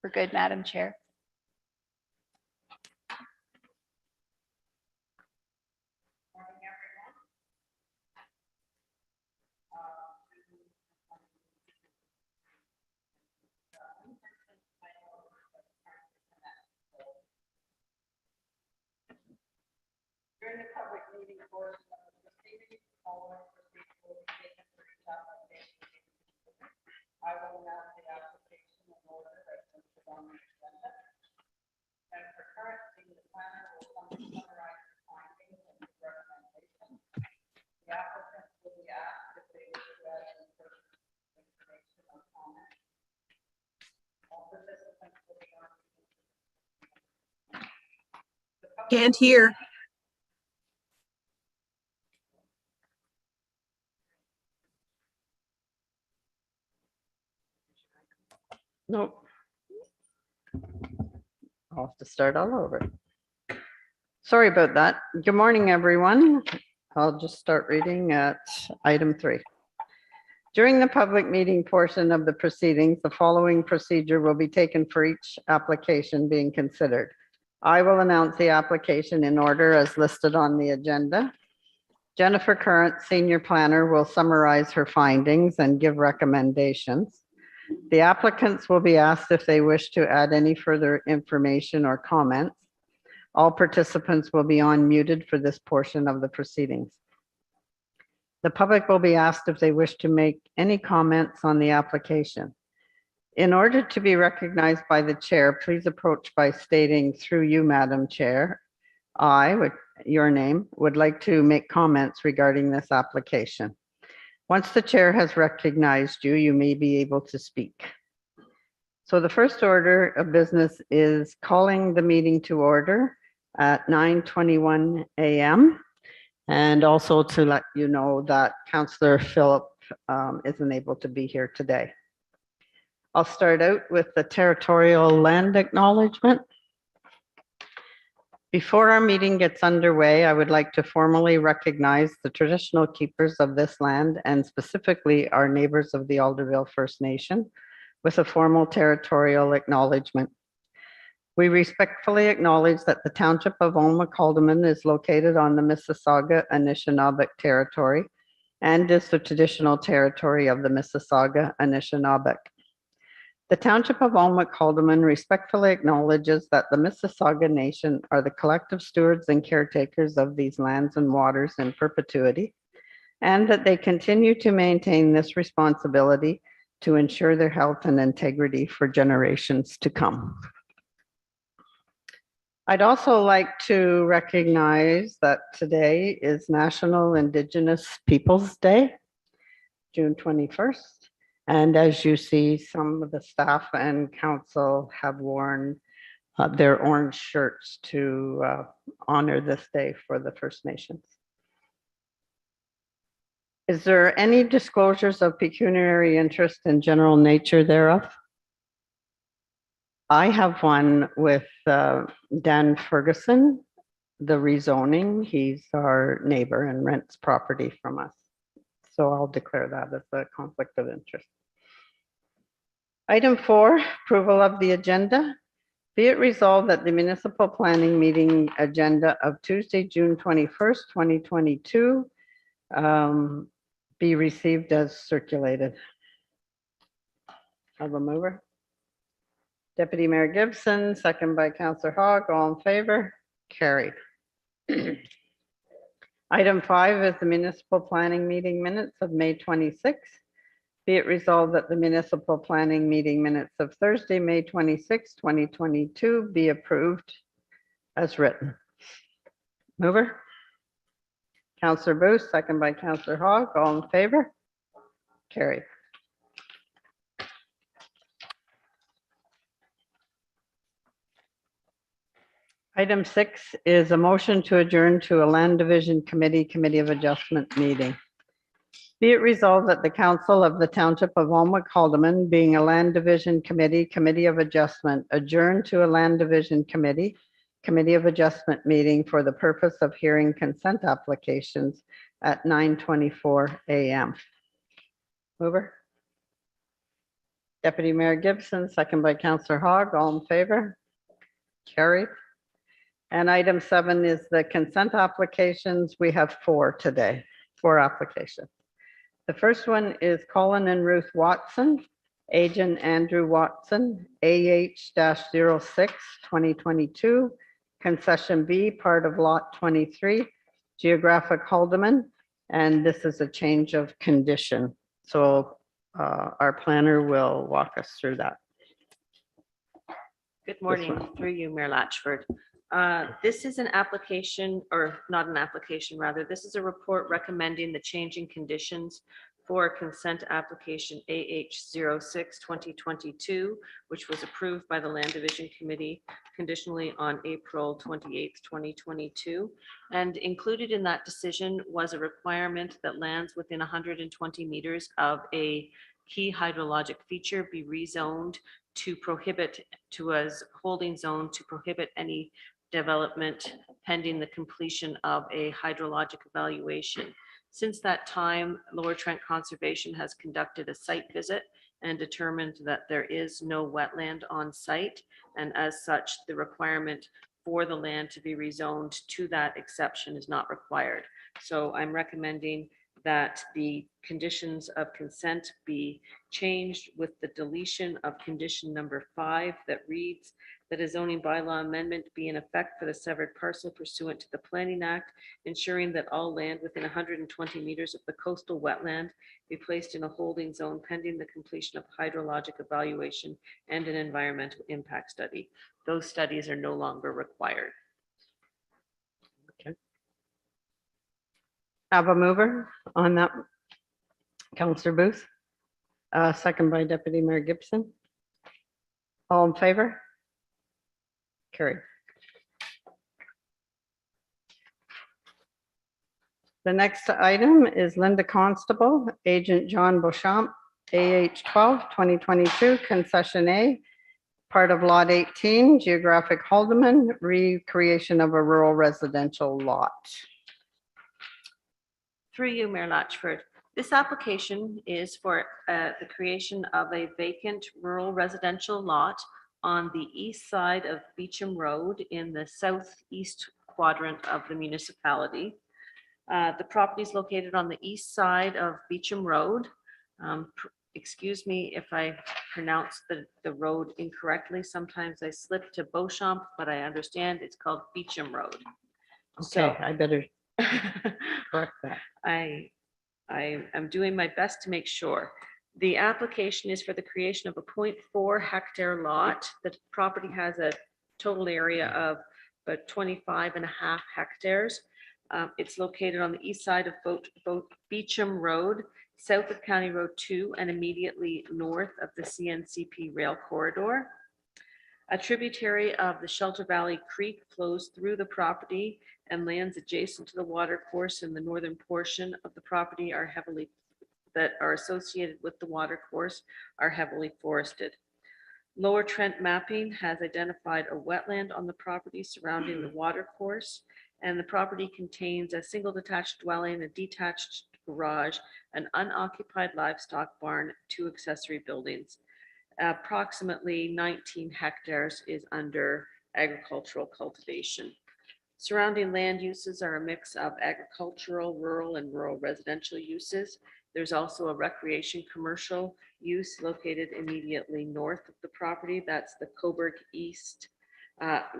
We're good, Madam Chair. During the public meeting portion of the proceedings, following procedure will be taken for each application. I will announce the application in order as listed on the agenda. And for currency, the planner will summarize the findings and the recommendations. The applicants will be asked if they wish to add any further information or comment. All participants will be on. Can't hear. Nope. I'll have to start all over. Sorry about that. Good morning, everyone. I'll just start reading at item 3. During the public meeting portion of the proceedings, the following procedure will be taken for each application being considered. I will announce the application in order as listed on the agenda. Jennifer Current, Senior Planner, will summarize her findings and give recommendations. The applicants will be asked if they wish to add any further information or comments. All participants will be unmuted for this portion of the proceedings. The public will be asked if they wish to make any comments on the application. In order to be recognized by the chair, please approach by stating through you, Madam Chair, I, with your name, would like to make comments regarding this application. Once the chair has recognized you, you may be able to speak. So the first order of business is calling the meeting to order at 9:21 a.m. and also to let you know that Councillor Phillip isn't able to be here today. I'll start out with the territorial land acknowledgement. Before our meeting gets underway, I would like to formally recognize the traditional keepers of this land and specifically our neighbors of the Alderville First Nation with a formal territorial acknowledgement. We respectfully acknowledge that the Township of Alma-Calderman is located on the Mississauga Anishinaabe territory and is the traditional territory of the Mississauga Anishinaabe. The Township of Alma-Calderman respectfully acknowledges that the Mississauga Nation are the collective stewards and caretakers of these lands and waters in perpetuity, and that they continue to maintain this responsibility to ensure their health and integrity for generations to come. I'd also like to recognize that today is National Indigenous Peoples Day, June 21st. And as you see, some of the staff and council have worn their orange shirts to honor this day for the First Nations. Is there any disclosures of pecuniary interest and general nature thereof? I have one with Dan Ferguson, the rezoning. He's our neighbor and rents property from us. So I'll declare that as a conflict of interest. Item 4, approval of the agenda. Be it resolved that the municipal planning meeting agenda of Tuesday, June 21st, 2022 be received as circulated. Have a mover. Deputy Mayor Gibson, second by Councillor Hogg, all in favor? Carried. Item 5 is the municipal planning meeting minutes of May 26th. Be it resolved that the municipal planning meeting minutes of Thursday, May 26, 2022 be approved as written. Mover? Councillor Booth, second by Councillor Hogg, all in favor? Carried. Item 6 is a motion to adjourn to a Land Division Committee of Adjustment meeting. Be it resolved that the Council of the Township of Alma-Calderman, being a Land Division Committee of Adjustment, adjourn to a Land Division Committee of Adjustment meeting for the purpose of hearing consent applications at 9:24 a.m. Mover? Deputy Mayor Gibson, second by Councillor Hogg. All in favor? Carried. And item 7 is the consent applications. We have 4 today, 4 applications. The first one is Colin and Ruth Watson, agent Andrew Watson, AH-06, 2022, concession B, part of lot 23, geographic Haldeman, and this is a change of condition. So our planner will walk us through that. Good morning, one. through you, Mayor Latchford. This is an application, or not an application, rather, this is a report recommending the changing conditions for consent application AH-06, 2022, which was approved by the Land Division Committee conditionally on April 28th, 2022. And included in that decision was a requirement that lands within 120 meters of a key hydrologic feature be rezoned to prohibit, to as holding zone to prohibit any development pending the completion of a hydrologic evaluation. Since that time, Lower Trent Conservation has conducted a site visit and determined that there is no wetland on site. And as such, the requirement for the land to be rezoned to that exception is not required. So I'm recommending that the conditions of consent be changed with the deletion of condition number 5 that reads that a zoning bylaw amendment be in effect for the severed parcel pursuant to the Planning Act, ensuring that all land within 120 meters of the coastal wetland be placed in a holding zone pending the completion of hydrologic evaluation and an environmental impact study. Those studies are no longer required. Have a mover on that. Councillor Booth. Second by Deputy Mayor Gibson. All in favor? Carried. The next item is Linda Constable, Agent John Beauchamp, AH-12, 2022, concession A, part of lot 18, geographic Haldeman, recreation of a rural residential lot. Through you, Mayor Latchford. This application is for the creation of a vacant rural residential lot on the east side of Beecham Road in the southeast quadrant of the municipality. The property is located on the east side of Beecham Road. Excuse me if I pronounce the road incorrectly. Sometimes I slip to Beauchamp, but I understand it's called Beecham Road. Okay, I better correct that. I am doing my best to make sure. The application is for the creation of a 0.4 hectare lot. The property has a total area of about 25.5 hectares. It's located on the east side of both Beecham Road, south of County Road 2, and immediately north of the CNCP rail corridor. A tributary of the Shelter Valley Creek flows through the property and lands adjacent to the water course in the northern portion of the property that are associated with the water course are heavily forested. Lower Trent mapping has identified a wetland on the property surrounding the water course, and the property contains a single detached dwelling, a detached garage, an unoccupied livestock barn, 2 accessory buildings. Approximately 19 hectares is under agricultural cultivation. Surrounding land uses are a mix of agricultural, rural, and rural residential uses. There's also a recreation commercial use located immediately north of the property. That's the Coburg East.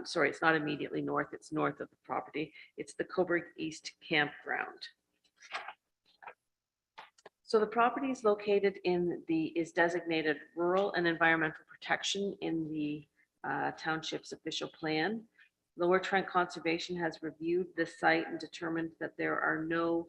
Sorry, it's not immediately north, it's north of the property. It's the Coburg East Campground. So the property is located is designated rural and environmental protection in the township's official plan. Lower Trent Conservation has reviewed the site and determined that there are no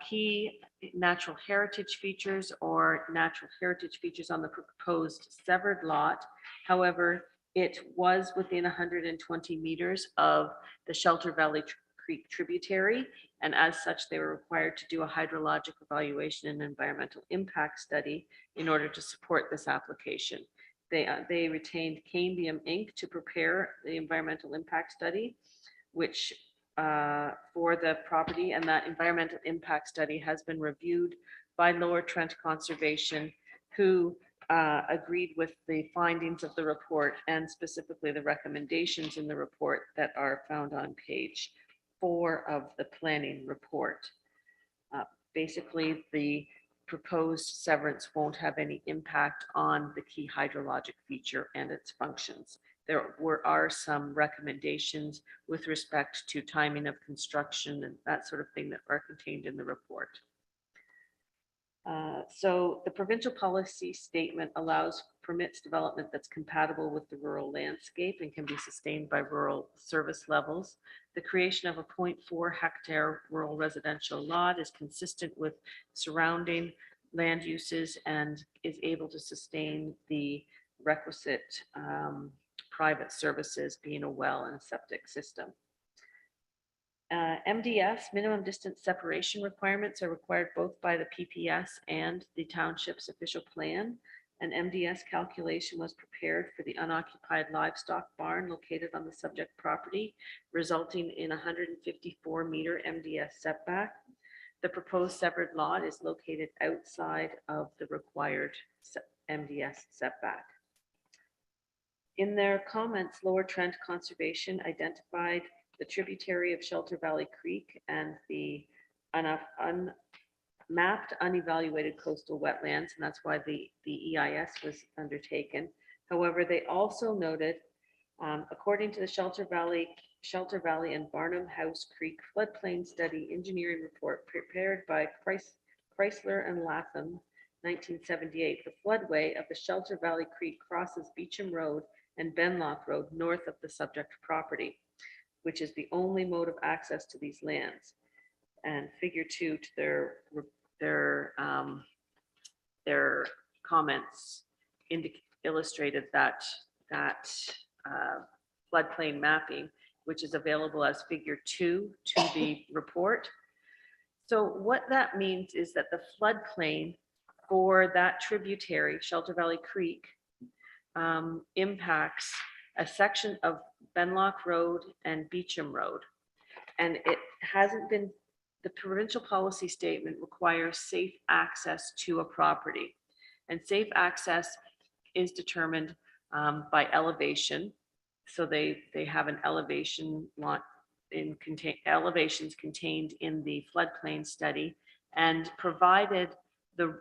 key natural heritage features or natural heritage features on the proposed severed lot. However, it was within 120 meters of the Shelter Valley Creek tributary, and as such, they were required to do a hydrologic evaluation and environmental impact study in order to support this application. They retained Cambium Inc. to prepare the environmental impact study, which for the property, and that environmental impact study has been reviewed by Lower Trent Conservation, who agreed with the findings of the report and specifically the recommendations in the report that are found on page 4 of the planning report. Basically, the proposed severance won't have any impact on the key hydrologic feature and its functions. There are some recommendations with respect to timing of construction and that sort of thing that are contained in the report. So the provincial policy statement permits development that's compatible with the rural landscape and can be sustained by rural service levels. The creation of a 0.4 hectare rural residential lot is consistent with surrounding land uses and is able to sustain the requisite private services, being a well and a septic system. MDS, minimum distance separation requirements, are required both by the PPS and the township's official plan. An MDS calculation was prepared for the unoccupied livestock barn located on the subject property, resulting in 154-meter MDS setback. The proposed severed lot is located outside of the required MDS setback. In their comments, Lower Trent Conservation identified the tributary of Shelter Valley Creek and the mapped unevaluated coastal wetlands, and that's why the EIS was undertaken. However, they also noted, according to the Shelter Valley and Barnum House Creek floodplain study engineering report prepared by Chrysler and Latham, 1978, the floodway of the Shelter Valley Creek crosses Beecham Road and Benlock Road north of the subject property, which is the only mode of access to these lands. And figure 2 to their comments illustrated that floodplain mapping, which is available as figure 2 to the report. So what that means is that the floodplain for that tributary, Shelter Valley Creek, impacts a section of Benlock Road and Beecham Road. And it hasn't been, the provincial policy statement requires safe access to a property. And safe access is determined by elevation. So they have an elevation lot in elevations contained in the floodplain study, and provided the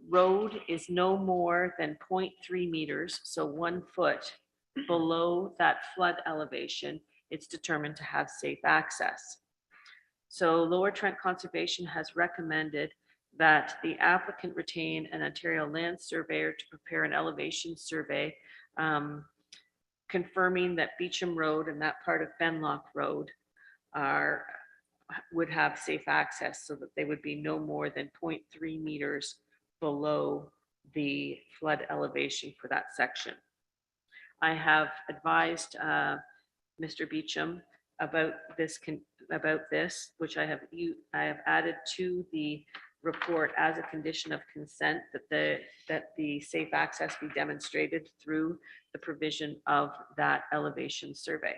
road is no more than 0.3 meters, so 1 foot below that flood elevation, it's determined to have safe access. So Lower Trent Conservation has recommended that the applicant retain an Ontario land surveyor to prepare an elevation survey confirming that Beecham Road and that part of Benlock Road would have safe access, so that they would be no more than 0.3 meters below the flood elevation for that section. I have advised Mr. Beecham about this, which I have added to the report as a condition of consent, that the safe access be demonstrated through the provision of that elevation survey.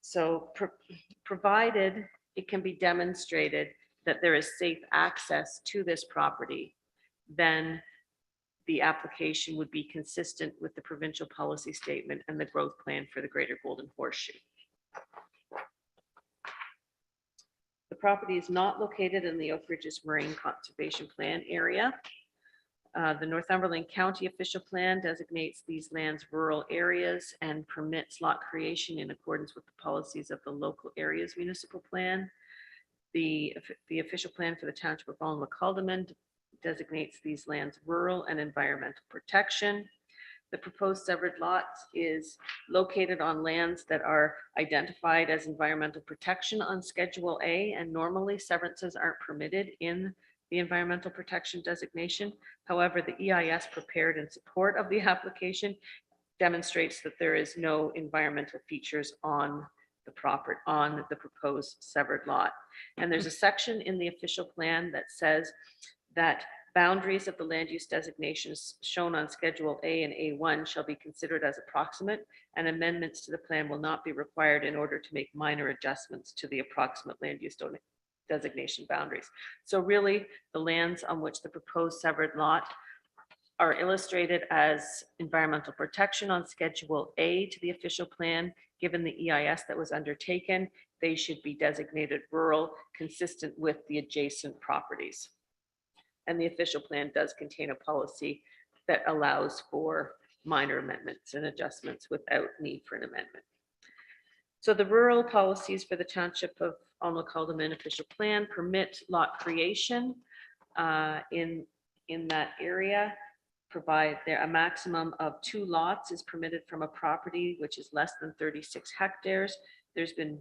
So provided it can be demonstrated that there is safe access to this property, then the application would be consistent with the provincial policy statement and the growth plan for the Greater Golden Horseshoe. The property is not located in the Oak Ridges Marine Conservation Plan area. The Northumberland County official plan designates these lands rural areas and permits lot creation in accordance with the policies of the local areas municipal plan. The official plan for the Township of Wallen-McCalderman designates these lands rural and environmental protection. The proposed severed lot is located on lands that are identified as environmental protection on Schedule A, and normally severances aren't permitted in the environmental protection designation. However, the EIS prepared in support of the application demonstrates that there is no environmental features on the proposed severed lot. And there's a section in the official plan that says that boundaries of the land use designations shown on Schedule A and A1 shall be considered as approximate, and amendments to the plan will not be required in order to make minor adjustments to the approximate land use designation boundaries. So really, the lands on which the proposed severed lot are illustrated as environmental protection on Schedule A to the official plan. Given the EIS that was undertaken, they should be designated rural, consistent with the adjacent properties. And the official plan does contain a policy that allows for minor amendments and adjustments without need for an amendment. So the rural policies for the Township of Alma-Calderman official plan permit lot creation in that area. Provide there a maximum of 2 lots is permitted from a property which is less than 36 hectares. There's been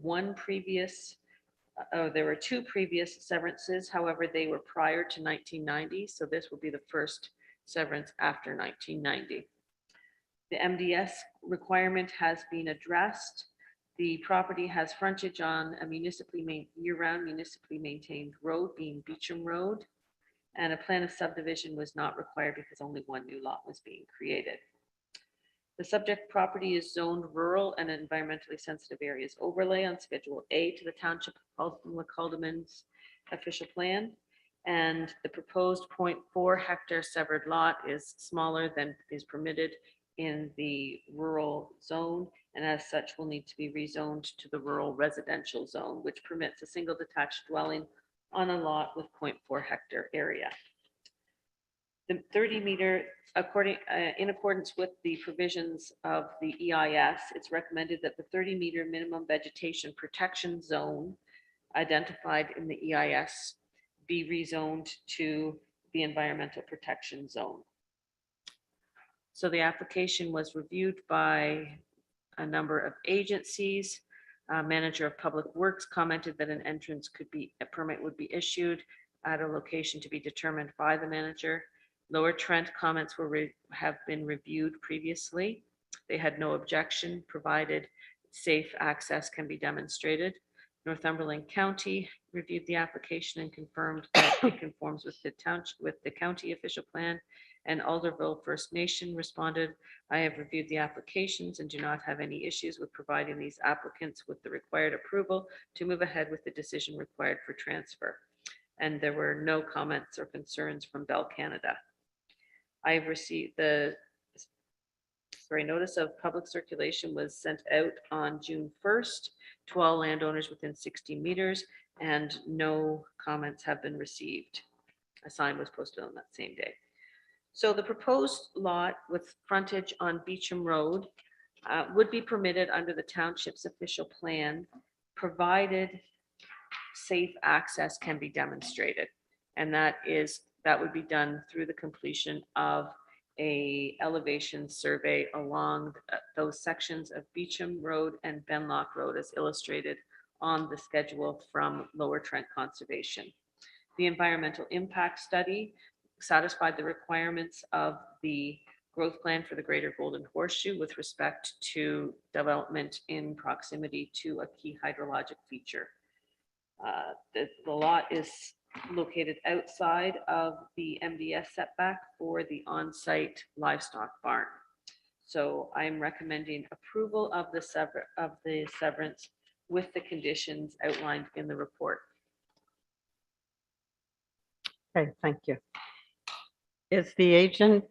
there were 2 previous severances. However, they were prior to 1990. So this will be the first severance after 1990. The MDS requirement has been addressed. The property has frontage on a year-round municipally maintained road, being Beecham Road. And a plan of subdivision was not required because only 1 new lot was being created. The subject property is zoned rural and environmentally sensitive areas overlay on Schedule A to the Township of Calderman's official plan. And the proposed 0.4 hectare severed lot is smaller than is permitted in the rural zone, and as such will need to be rezoned to the rural residential zone, which permits a single detached dwelling on a lot with 0.4 hectare area. The 30-meter, in accordance with the provisions of the EIS, it's recommended that the 30-meter minimum vegetation protection zone identified in the EIS be rezoned to the environmental protection zone. So the application was reviewed by a number of agencies. Manager of Public Works commented that a permit would be issued at a location to be determined by the manager. Lower Trent comments have been reviewed previously. They had no objection, provided safe access can be demonstrated. Northumberland County reviewed the application and confirmed that it conforms with the county official plan. And Alderville First Nation responded, I have reviewed the applications and do not have any issues with providing these applicants with the required approval to move ahead with the decision required for transfer. And there were no comments or concerns from Bell Canada. I've received notice of public circulation was sent out on June 1st to all landowners within 60 meters, and no comments have been received. A sign was posted on that same day. So the proposed lot with frontage on Beecham Road would be permitted under the township's official plan, provided safe access can be demonstrated. And that would be done through the completion of a elevation survey along those sections of Beecham Road and Benlock Road as illustrated on the schedule from Lower Trent Conservation. The environmental impact study satisfied the requirements of the growth plan for the Greater Golden Horseshoe with respect to development in proximity to a key hydrologic feature. The lot is located outside of the MDS setback for the on-site livestock barn. So I'm recommending approval of the severance with the conditions outlined in the report. Okay, thank you. Is the agent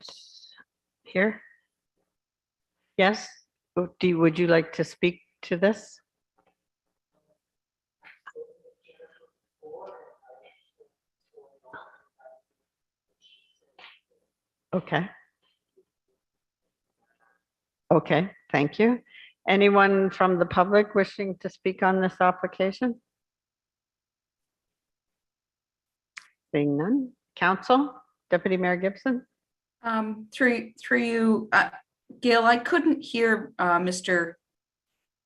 here? Yes? Would you like to speak to this? Okay. Okay, thank you. Anyone from the public wishing to speak on this application? Seeing none. Council, Deputy Mayor Gibson? Through you, Gail, I couldn't hear Mr.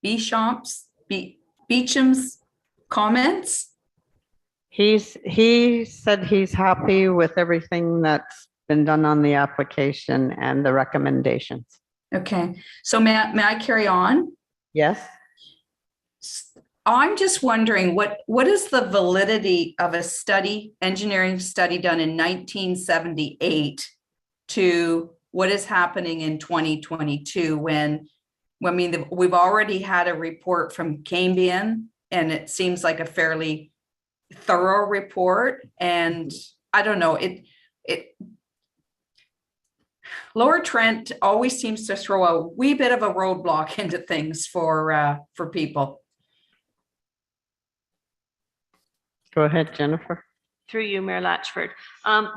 Beecham's comments. He said he's happy with everything that's been done on the application and the recommendations. Okay, so may I carry on? Yes. I'm just wondering what is the validity of a engineering study done in 1978 to what is happening in 2022 when we've already had a report from Cambian and it seems like a fairly thorough report, and I don't know, Lower Trent always seems to throw a wee bit of a roadblock into things for people. Go ahead, Jennifer. Through you, Mayor Latchford.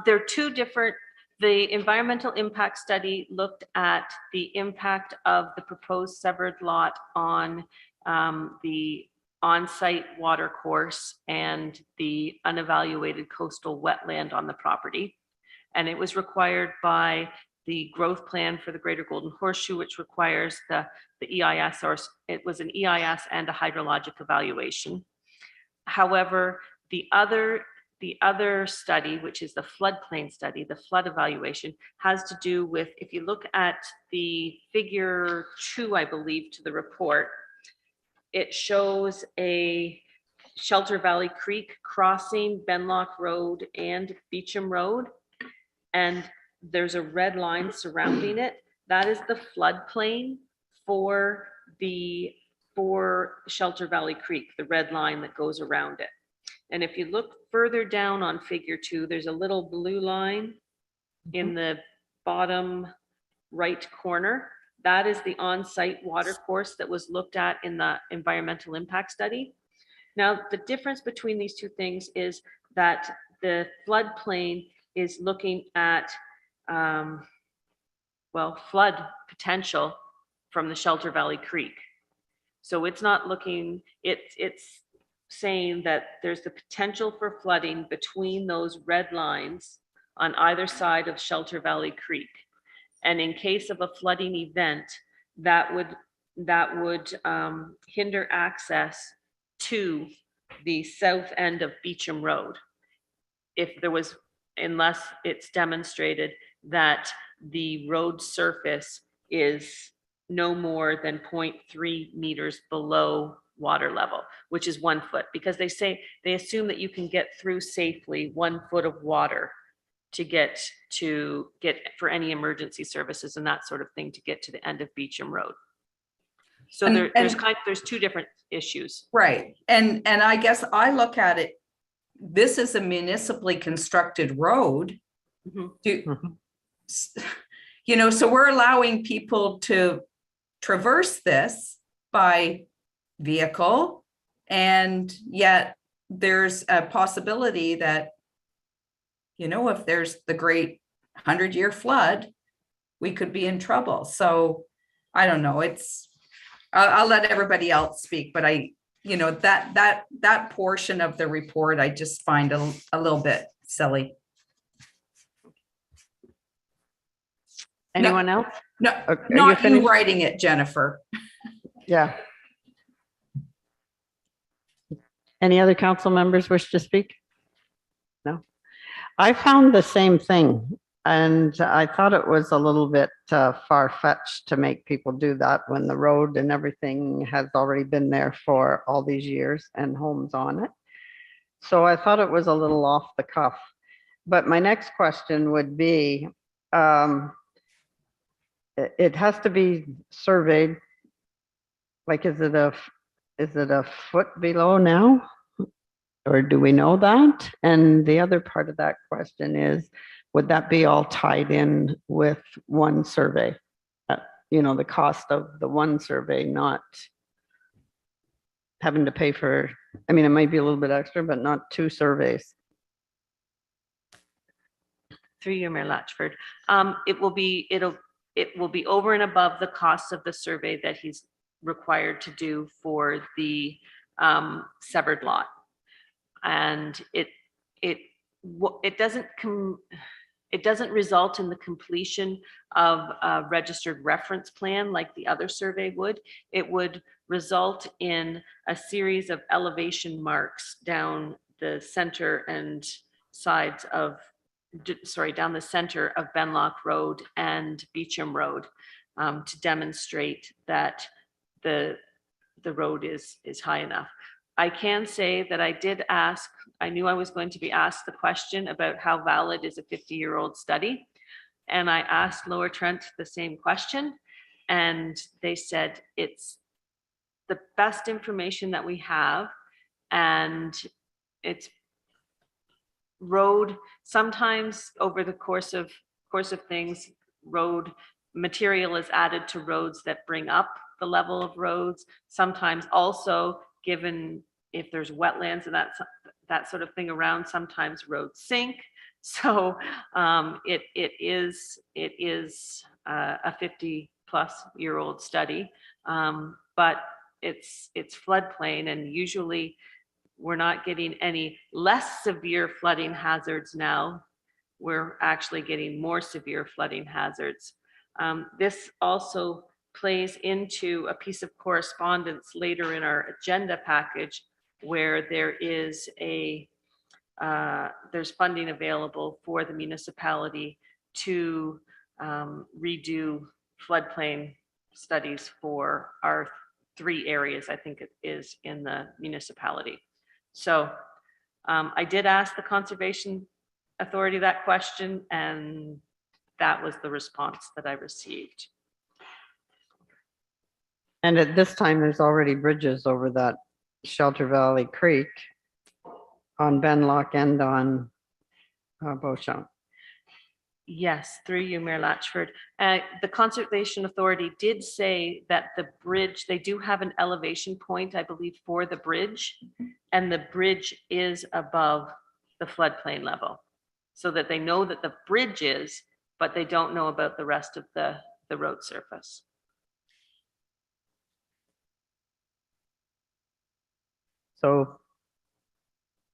There are two different, the environmental impact study looked at the impact of the proposed severed lot on the on-site water course and the unevaluated coastal wetland on the property. And it was required by the growth plan for the Greater Golden Horseshoe, which requires the EIS, or it was an EIS and a hydrologic evaluation. However, the other study, which is the floodplain study, the flood evaluation, has to do with, if you look at the figure 2, I believe, to the report, it shows a Shelter Valley Creek crossing Benlock Road and Beecham Road. And there's a red line surrounding it. That is the floodplain for Shelter Valley Creek, the red line that goes around it. And if you look further down on figure 2, there's a little blue line in the bottom right corner. That is the on-site water course that was looked at in the environmental impact study. Now, the difference between these two things is that the floodplain is looking at, flood potential from the Shelter Valley Creek. So it's not looking, it's saying that there's the potential for flooding between those red lines on either side of Shelter Valley Creek. And in case of a flooding event, that would hinder access to the south end of Beecham Road. Unless it's demonstrated that the road surface is no more than 0.3 meters below water level, which is 1 foot, because they assume that you can get through safely 1 foot of water to get for any emergency services and that sort of thing to get to the end of Beecham Road. So there's two different issues. Right. And I guess I look at it, this is a municipally constructed road. So we're allowing people to traverse this by vehicle, and yet there's a possibility that, if there's the great 100-year flood, we could be in trouble. So I don't know, I'll let everybody else speak, but that portion of the report, I just find a little bit silly. Anyone else? No, Are not finished? you writing it, Jennifer. Yeah. Any other council members wish to speak? No. I found the same thing, and I thought it was a little bit far-fetched to make people do that when the road and everything has already been there for all these years and homes on it. So I thought it was a little off the cuff. But my next question would be, it has to be surveyed. Like, is it a foot below now? Or do we know that? And the other part of that question is, would that be all tied in with one survey? The cost of the one survey, not having to pay for, it might be a little bit extra, but not 2 surveys. Through you, Mayor Latchford. It will be over and above the cost of the survey that he's required to do for the severed lot. And it doesn't result in the completion of a registered reference plan like the other survey would. It would result in a series of elevation marks down the center and sides of, down the center of Benlock Road and Beecham Road, to demonstrate that the road is high enough. I can say that I knew I was going to be asked the question about how valid is a 50-year-old study. And I asked Lower Trent the same question. And they said, it's the best information that we have. And it's road, sometimes over the course of things, road material is added to roads that bring up the level of roads. Sometimes also, given if there's wetlands and that sort of thing around, sometimes roads sink. So it is a 50-plus-year-old study, but it's floodplain, and usually we're not getting any less severe flooding hazards now. We're actually getting more severe flooding hazards. This also plays into a piece of correspondence later in our agenda package where there is there's funding available for the municipality to redo floodplain studies for our 3 areas, I think it is, in the municipality. So I did ask the Conservation Authority that question, and that was the response that I received. And at this time, there's already bridges over that Shelter Valley Creek on Benlock and on Beauchamp. Yes, through you, Mayor Latchford. The Conservation Authority did say that the bridge, they do have an elevation point, I believe, for the bridge, and the bridge is above the floodplain level, so that they know that the bridge is, but they don't know about the rest of the road surface. So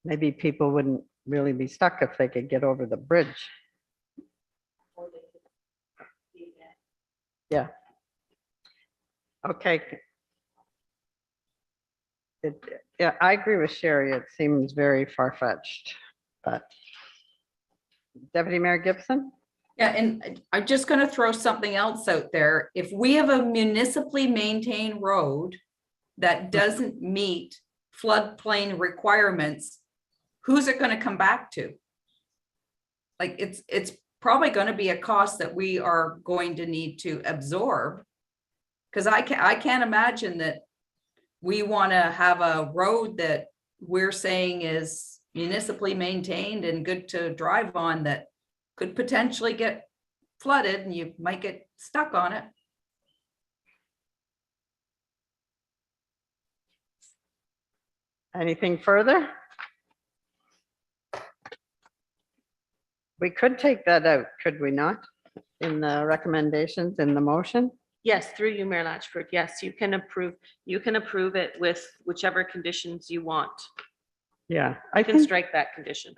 maybe people wouldn't really be stuck if they could get over the bridge. Yeah. Okay. Yeah, I agree with Sherry. It seems very far-fetched, but Deputy Mayor Gibson? Yeah, and I'm just gonna throw something else out there. If we have a municipally maintained road that doesn't meet floodplain requirements, who's it gonna come back to? Like, it's probably gonna be a cost that we are going to need to absorb. Because I can't imagine that we wanna have a road that we're saying is municipally maintained and good to drive on that could potentially get flooded and you might get stuck on it. Anything further? We could take that out, could we not? In the recommendations in the motion? Yes, through you, Mayor Latchford. Yes, you can approve it with whichever conditions you want. Yeah, I I can think, strike that condition.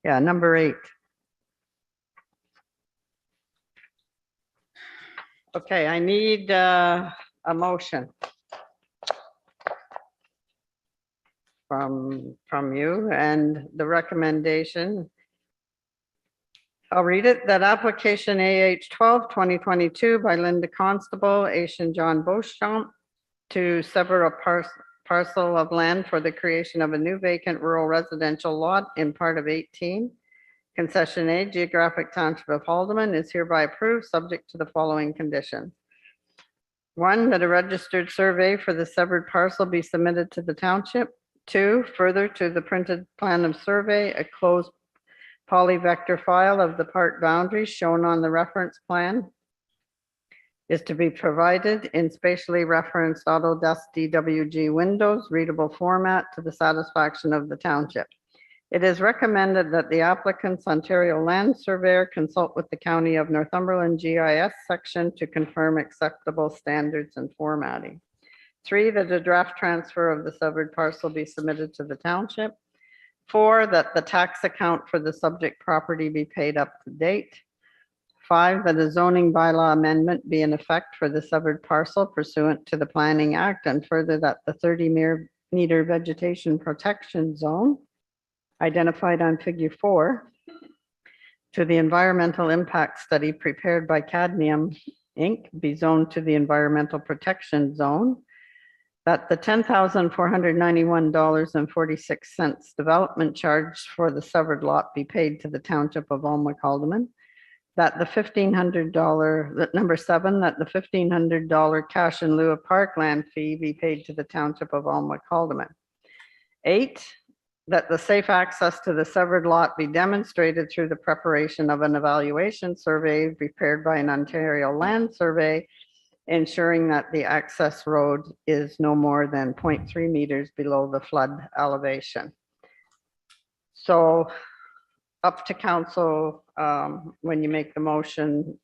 yeah, number 8. Okay, I need a motion from you, and the recommendation, I'll read it, that application AH 12-2022 by Linda Constable, Asian John Beauchamp, to sever a parcel of land for the creation of a new vacant rural residential lot in part of 18. Concession A, Geographic Township of Haldeman, is hereby approved, subject to the following conditions. 1, that a registered survey for the severed parcel be submitted to the township. 2, further to the printed plan of survey, a closed polyvector file of the part boundaries shown on the reference plan is to be provided in spatially referenced Autodesk DWG windows, readable format to the satisfaction of the township. It is recommended that the applicant's Ontario Land Surveyor consult with the County of Northumberland GIS section to confirm acceptable standards and formatting. 3, that a draft transfer of the severed parcel be submitted to the township. 4, that the tax account for the subject property be paid up to date. 5, that a zoning bylaw amendment be in effect for the severed parcel pursuant to the Planning Act, and further that the 30-meter vegetation protection zone identified on figure 4 to the environmental impact study prepared by Cadmium Inc. be zoned to the environmental protection zone, that the $10,491.46 development charge for the severed lot be paid to the Township of Almac Haldeman, that the $1,500, that number 7, that the $1,500 cash in lieu of parkland fee be paid to the Township of Alnwick Haldeman. 8, that the safe access to the severed lot be demonstrated through the preparation of an evaluation survey prepared by an Ontario Land Survey, ensuring that the access road is no more than 0.3 meters below the flood elevation. So up to council, when you make the motion,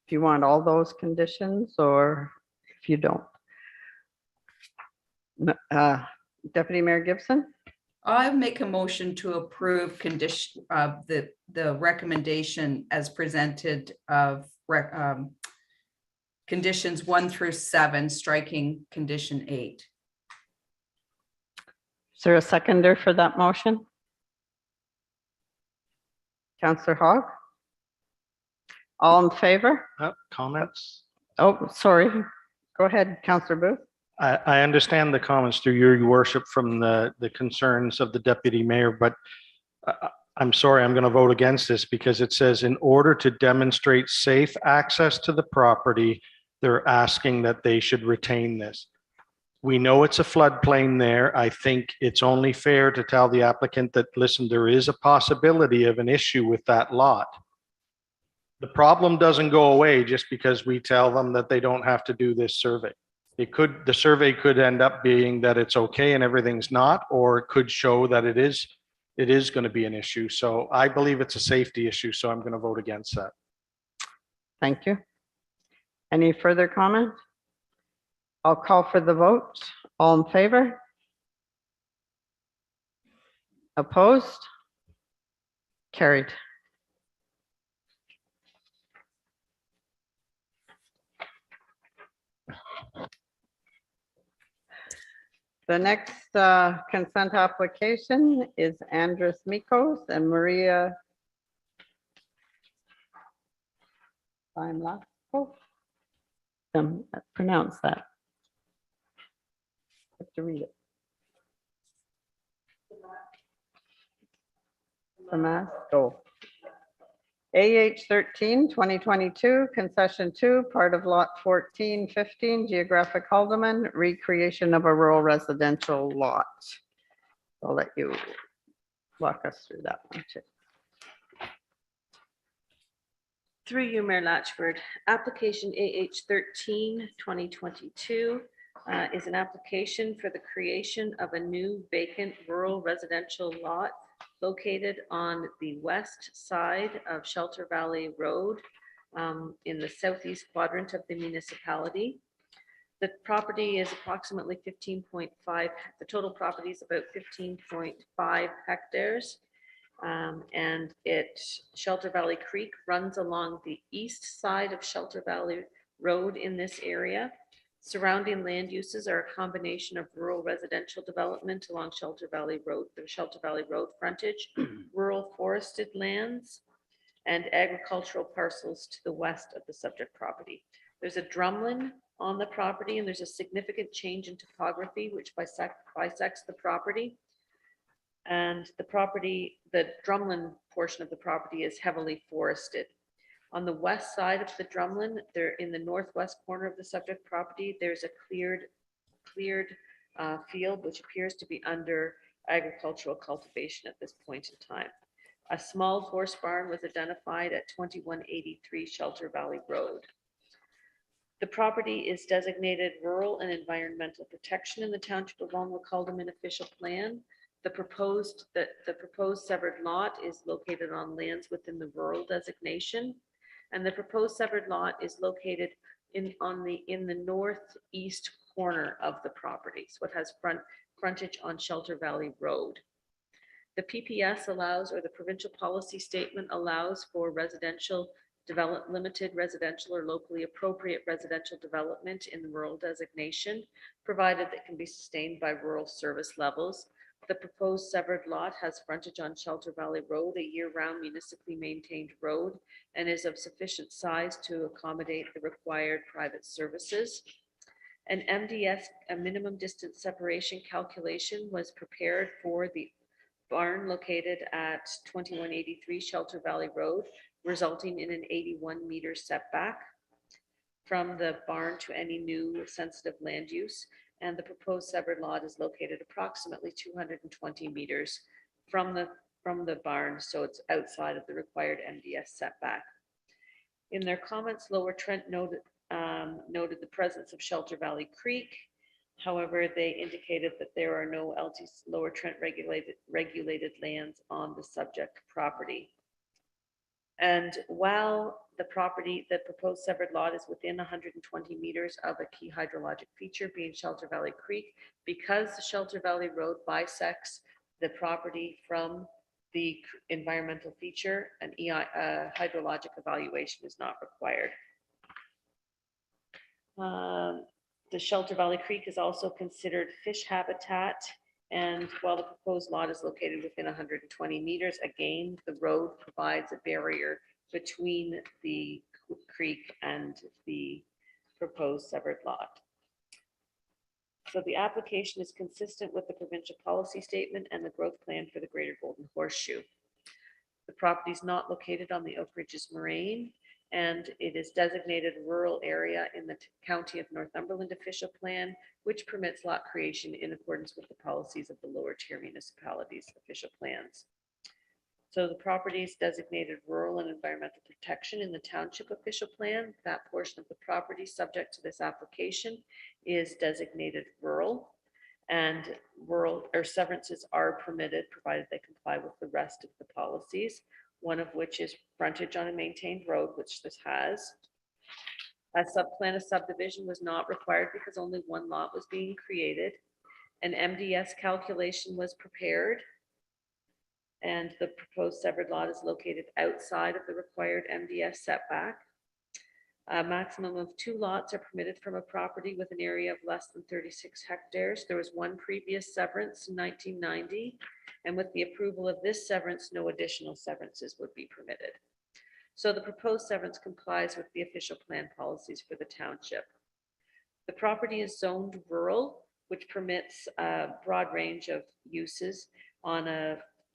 if you want all those conditions or if you don't. Deputy Mayor Gibson? I make a motion to approve condition of the recommendation as presented of conditions 1 through 7, striking condition 8. Is there a seconder for that motion? Councillor Hogg? All in favor? Comments? Oh, sorry. Go ahead, Councillor Booth. I understand the comments through your worship from the concerns of the deputy mayor, but I'm sorry, I'm going to vote against this because it says in order to demonstrate safe access to the property, they're asking that they should retain this. We know it's a floodplain there. I think it's only fair to tell the applicant that, listen, there is a possibility of an issue with that lot. The problem doesn't go away just because we tell them that they don't have to do this survey. The survey could end up being that it's okay and everything's not, or it could show that it is going to be an issue. So I believe it's a safety issue, so I'm going to vote against that. Thank you. Any further comment? I'll call for the vote. All in favor? Opposed? Carried. The next consent application is Andres Mikos and Maria Lasko. Pronounce that. I have to read it. Damasco. AH 13, 2022, concession 2, part of lot 1415, geographic Haldeman, recreation of a rural residential lot. I'll let you walk us through that one too. Through you, Mayor Latchford, application AH 13, 2022 is an application for the creation of a new vacant rural residential lot located on the west side of Shelter Valley Road in the southeast quadrant of the municipality. The property is approximately 15.5, the total property is about 15.5 hectares. And Shelter Valley Creek runs along the east side of Shelter Valley Road in this area. Surrounding land uses are a combination of rural residential development along Shelter Valley Road, the Shelter Valley Road frontage, rural forested lands, and agricultural parcels to the west of the subject property. There's a drumlin on the property, and there's a significant change in topography which bisects the property. And the drumlin portion of the property is heavily forested. On the west side of the drumlin, there in the northwest corner of the subject property, there's a cleared field which appears to be under agricultural cultivation at this point in time. A small horse barn was identified at 2183 Shelter Valley Road. The property is designated rural and environmental protection in the Township of Alnwick Haldeman official plan. The proposed severed lot is located on lands within the rural designation, and the proposed severed lot is located in the northeast corner of the property. So it has frontage on Shelter Valley Road. The PPS allows, or the provincial policy statement allows, for limited residential or locally appropriate residential development in the rural designation, provided that can be sustained by rural service levels. The proposed severed lot has frontage on Shelter Valley Road, a year-round municipally maintained road, and is of sufficient size to accommodate the required private services. An MDS, a minimum distance separation calculation, was prepared for the barn located at 2183 Shelter Valley Road resulting in an 81-meter setback from the barn to any new sensitive land use. And the proposed severed lot is located approximately 220 meters from the barn, so it's outside of the required MDS setback. In their comments, Lower Trent noted the presence of Shelter Valley Creek. However, they indicated that there are no Lower Trent regulated lands on the subject property. And while the proposed severed lot is within 120 meters of a key hydrologic feature being Shelter Valley Creek, because the Shelter Valley Road bisects the property from the environmental feature, an hydrologic evaluation is not required. The Shelter Valley Creek is also considered fish habitat. And while the proposed lot is located within 120 meters, again, the road provides a barrier between the creek and the proposed severed lot. So the application is consistent with the provincial policy statement and the growth plan for the Greater Golden Horseshoe. The property is not located on the Oak Ridges Moraine, and it is designated rural area in the County of Northumberland official plan, which permits lot creation in accordance with the policies of the lower tier municipalities' official plans. So the property is designated rural and environmental protection in the township official plan. That portion of the property subject to this application is designated rural, and rural or severances are permitted provided they comply with the rest of the policies, one of which is frontage on a maintained road, which this has. A subplan of subdivision was not required because only one lot was being created. An MDS calculation was prepared, and the proposed severed lot is located outside of the required MDS setback. A maximum of 2 lots are permitted from a property with an area of less than 36 hectares. There was one previous severance in 1990, and with the approval of this severance, no additional severances would be permitted. So the proposed severance complies with the official plan policies for the township. The property is zoned rural, which permits a broad range of uses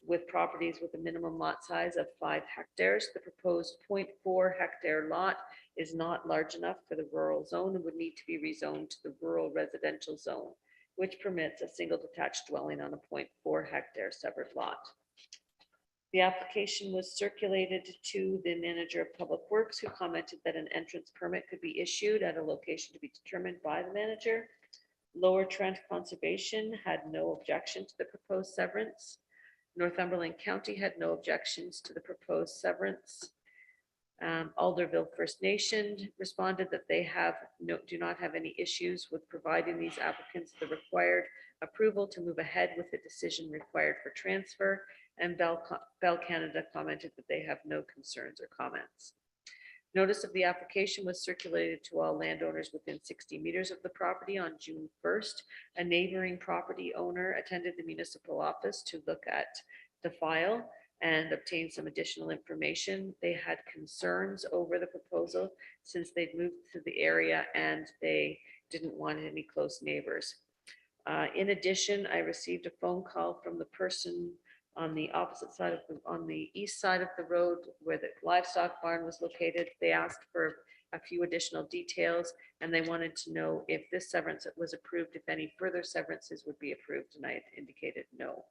with properties with a minimum lot size of 5 hectares. The proposed 0.4 hectare lot is not large enough for the rural zone and would need to be rezoned to the rural residential zone, which permits a single detached dwelling on a 0.4 hectare severed lot. The application was circulated to the manager of public works, who commented that an entrance permit could be issued at a location to be determined by the manager. Lower Trent Conservation had no objection to the proposed severance. Northumberland County had no objections to the proposed severance. Alderville First Nation responded that they do not have any issues with providing these applicants the required approval to move ahead with the decision required for transfer. And Bell Canada commented that they have no concerns or comments. Notice of the application was circulated to all landowners within 60 meters of the property on June 1st. A neighboring property owner attended the municipal office to look at the file and obtain some additional information. They had concerns over the proposal since they'd moved to the area and they didn't want any close neighbors. In addition, I received a phone call from the person on the opposite side of on the east side of the road where the livestock barn was located. They asked for a few additional details and they wanted to know if this severance was approved, if any further severances would be approved, and I had indicated no.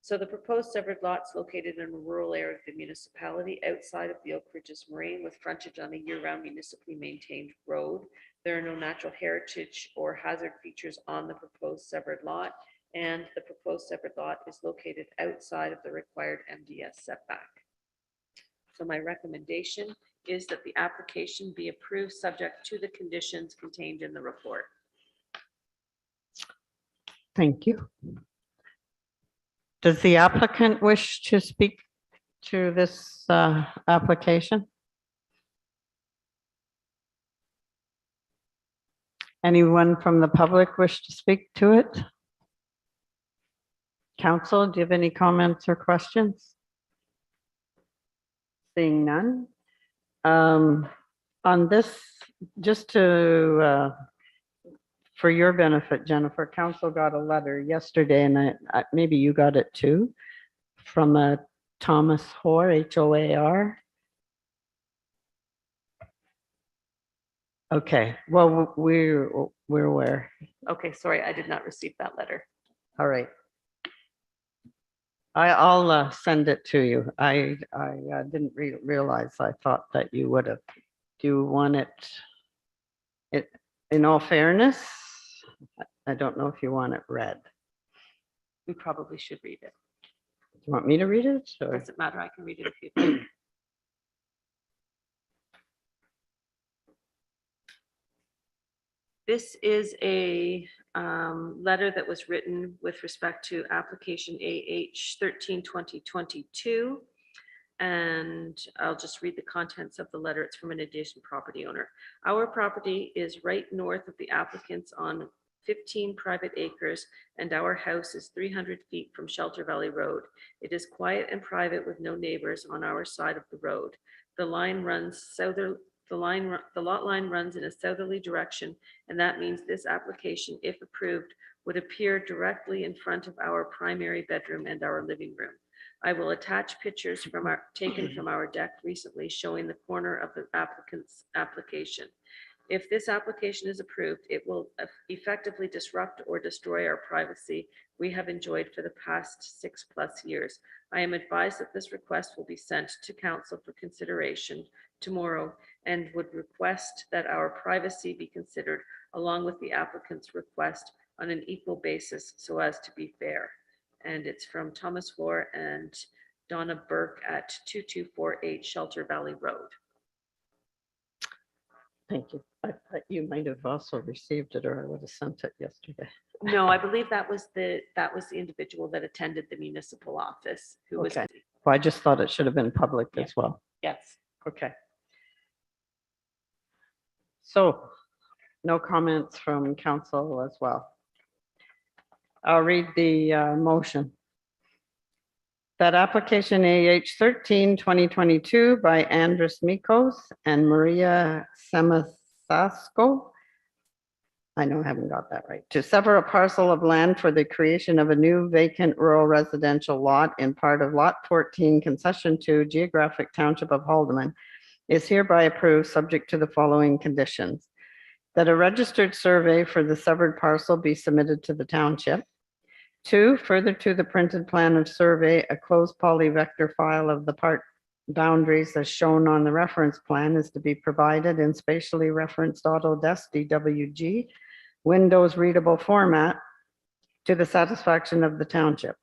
So the proposed severed lots located in a rural area of the municipality outside of the Oak Ridges Moraine with frontage on a year-round municipally maintained road. There are no natural heritage or hazard features on the proposed severed lot, and the proposed severed lot is located outside of the required MDS setback. So my recommendation is that the application be approved subject to the conditions contained in the report. Thank you. Does the applicant wish to speak to this application? Anyone from the public wish to speak to it? Council, do you have any comments or questions? Seeing none. On this, just to for your benefit, Jennifer, council got a letter yesterday, and maybe you got it too, from Thomas Hoare, H-O-A-R, Okay, well, we're aware. Okay, sorry, I did not receive that letter. All right. I'll send it to you. I didn't realize. I thought that you would have. Do you want it, in all fairness, I don't know if you want it read. We probably should read it. Do you want me to read it or? Doesn't matter, I can read it if you'd like. This is a letter that was written with respect to application AH 13/2022. And I'll just read the contents of the letter. It's from an adjacent property owner. Our property is right north of the applicants on 15 private acres, and our house is 300 feet from Shelter Valley Road. It is quiet and private with no neighbors on our side of the road. The line runs the lot line runs in a southerly direction, and that means this application, if approved, would appear directly in front of our primary bedroom and our living room. I will attach pictures taken from our deck recently showing the corner of the applicant's application. If this application is approved, it will effectively disrupt or destroy our privacy we have enjoyed for the past 6+ years. I am advised that this request will be sent to council for consideration tomorrow and would request that our privacy be considered along with the applicant's request on an equal basis so as to be fair. And it's from Thomas Floor and Donna Burke at 2248 Shelter Valley Road. Thank you. I thought you might have also received it or I would have sent it yesterday. No, I believe that was the individual that attended the municipal office who was, Okay. Well, I just thought it should have been public as well. yes. Okay. So no comments from council as well. I'll read the motion. That application AH 13/2022 by Andres Mikos and Maria Semasasco, I know I haven't got that right, to sever a parcel of land for the creation of a new vacant rural residential lot in part of Lot 14, Concession 2, Geographic Township of Haldeman, is hereby approved subject to the following conditions. That a registered survey for the severed parcel be submitted to the township. 2, further to the printed plan of survey, a closed polyvector file of the part boundaries as shown on the reference plan is to be provided in spatially referenced Autodesk DWG Windows readable format to the satisfaction of the township.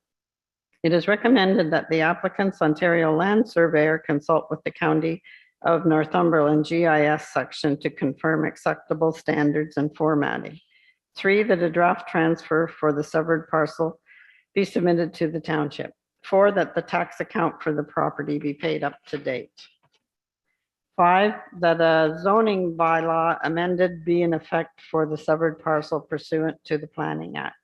It is recommended that the applicant's Ontario land surveyor consult with the County of Northumberland GIS section to confirm acceptable standards and formatting. 3, that a draft transfer for the severed parcel be submitted to the township. 4, that the tax account for the property be paid up to date. 5, that a zoning bylaw amended be in effect for the severed parcel pursuant to the Planning Act.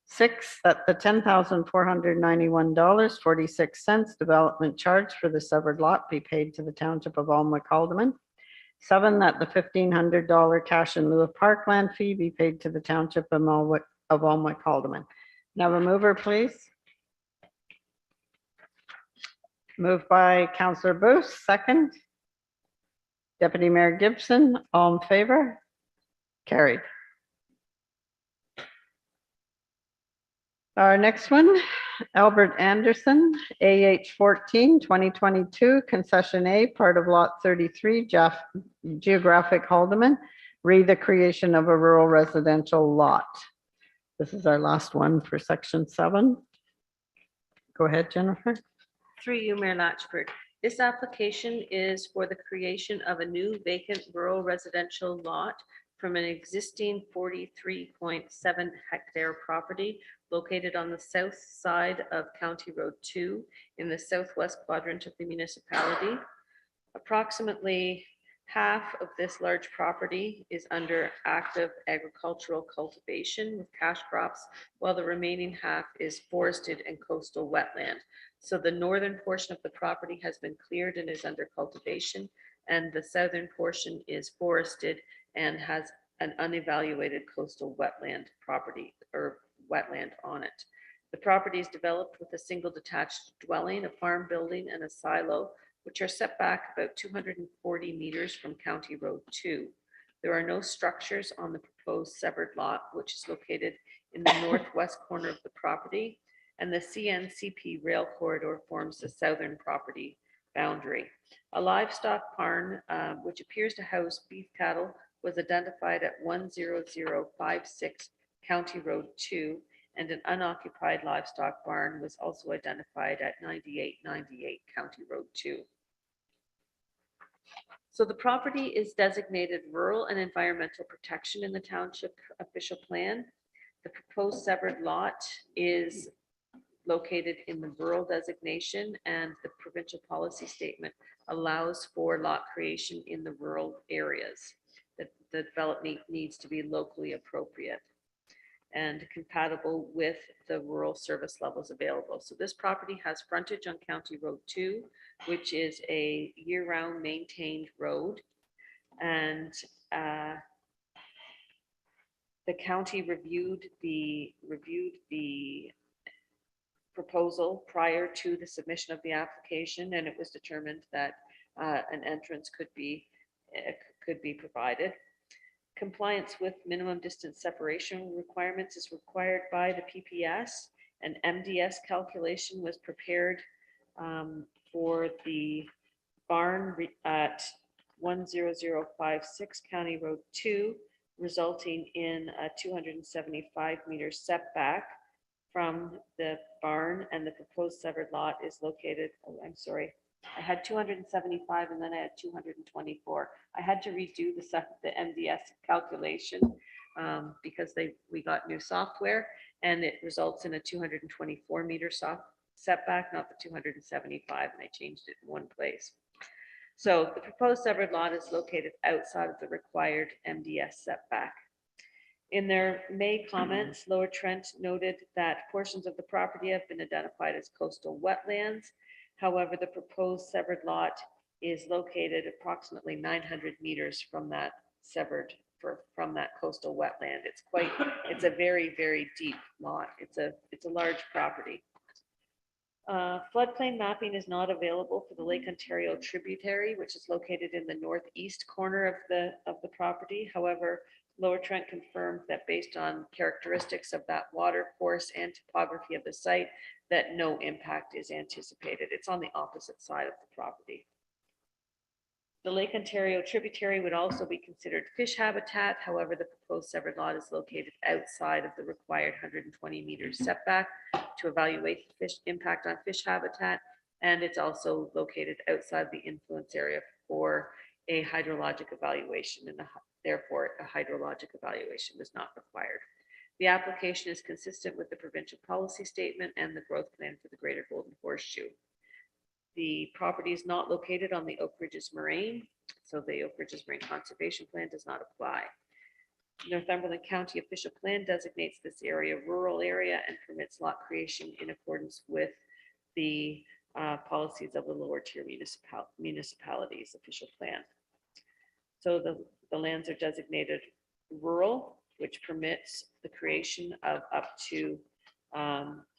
6, that the $10,491.46 development charge for the severed lot be paid to the Township of Almwick-Haldeman. 7, that the $1,500 cash in lieu of parkland fee be paid to the Township of Almwick-Haldeman. Now, a mover, please. Moved by Councillor Booth, second. Deputy Mayor Gibson, all in favor? Carried. Our next one, Albert Anderson, AH 14/2022, Concession A, part of Lot 33, Geographic Haldeman, the creation of a rural residential lot. This is our last one for section 7. Go ahead, Jennifer. Through you, Mayor Latchford. This application is for the creation of a new vacant rural residential lot from an existing 43.7 hectare property located on the south side of County Road 2 in the southwest quadrant of the municipality. Approximately half of this large property is under active agricultural cultivation with cash crops, while the remaining half is forested and coastal wetland. So the northern portion of the property has been cleared and is under cultivation, and the southern portion is forested and has an unevaluated coastal wetland property or wetland on it. The property is developed with a single detached dwelling, a farm building, and a silo, which are set back about 240 meters from County Road 2. There are no structures on the proposed severed lot, which is located in the northwest corner of the property, and the CNCP rail corridor forms the southern property boundary. A livestock barn, which appears to house beef cattle, was identified at 10056 County Road 2, and an unoccupied livestock barn was also identified at 9898 County Road 2. So the property is designated rural and environmental protection in the township official plan. The proposed severed lot is located in the rural designation, and the provincial policy statement allows for lot creation in the rural areas. That the development needs to be locally appropriate and compatible with the rural service levels available. So this property has frontage on County Road 2, which is a year-round maintained road. And the county reviewed the proposal prior to the submission of the application, and it was determined that an entrance could be provided. Compliance with minimum distance separation requirements is required by the PPS. An MDS calculation was prepared for the barn at 10056 County Road 2, resulting in a 275 meter setback from the barn, and the proposed severed lot is located, oh, I'm sorry, I had 275 and then I had 224. I had to redo the MDS calculation because we got new software, and it results in a 224 meter setback, not the 275, and I changed it in one place. So the proposed severed lot is located outside of the required MDS setback. In their May comments, Lower Trent noted that portions of the property have been identified as coastal wetlands. However, the proposed severed lot is located approximately 900 meters from that from that coastal wetland. It's a very, very deep lot. It's a large property. Floodplain mapping is not available for the Lake Ontario tributary, which is located in the northeast corner of the property. However, Lower Trent confirmed that based on characteristics of that water course and topography of the site, that no impact is anticipated. It's on the opposite side of the property. The Lake Ontario tributary would also be considered fish habitat. However, the proposed severed lot is located outside of the required 120 meters setback to evaluate the impact on fish habitat, and it's also located outside the influence area for a hydrologic evaluation, and therefore a hydrologic evaluation was not required. The application is consistent with the provincial policy statement and the growth plan for the Greater Golden Horseshoe. The property is not located on the Oak Ridges Moraine, so the Oak Ridges Moraine Conservation Plan does not apply. Northumberland County official plan designates this area rural area and permits lot creation in accordance with the policies of the lower tier municipalities official plan. So the lands are designated rural, which permits the creation of up to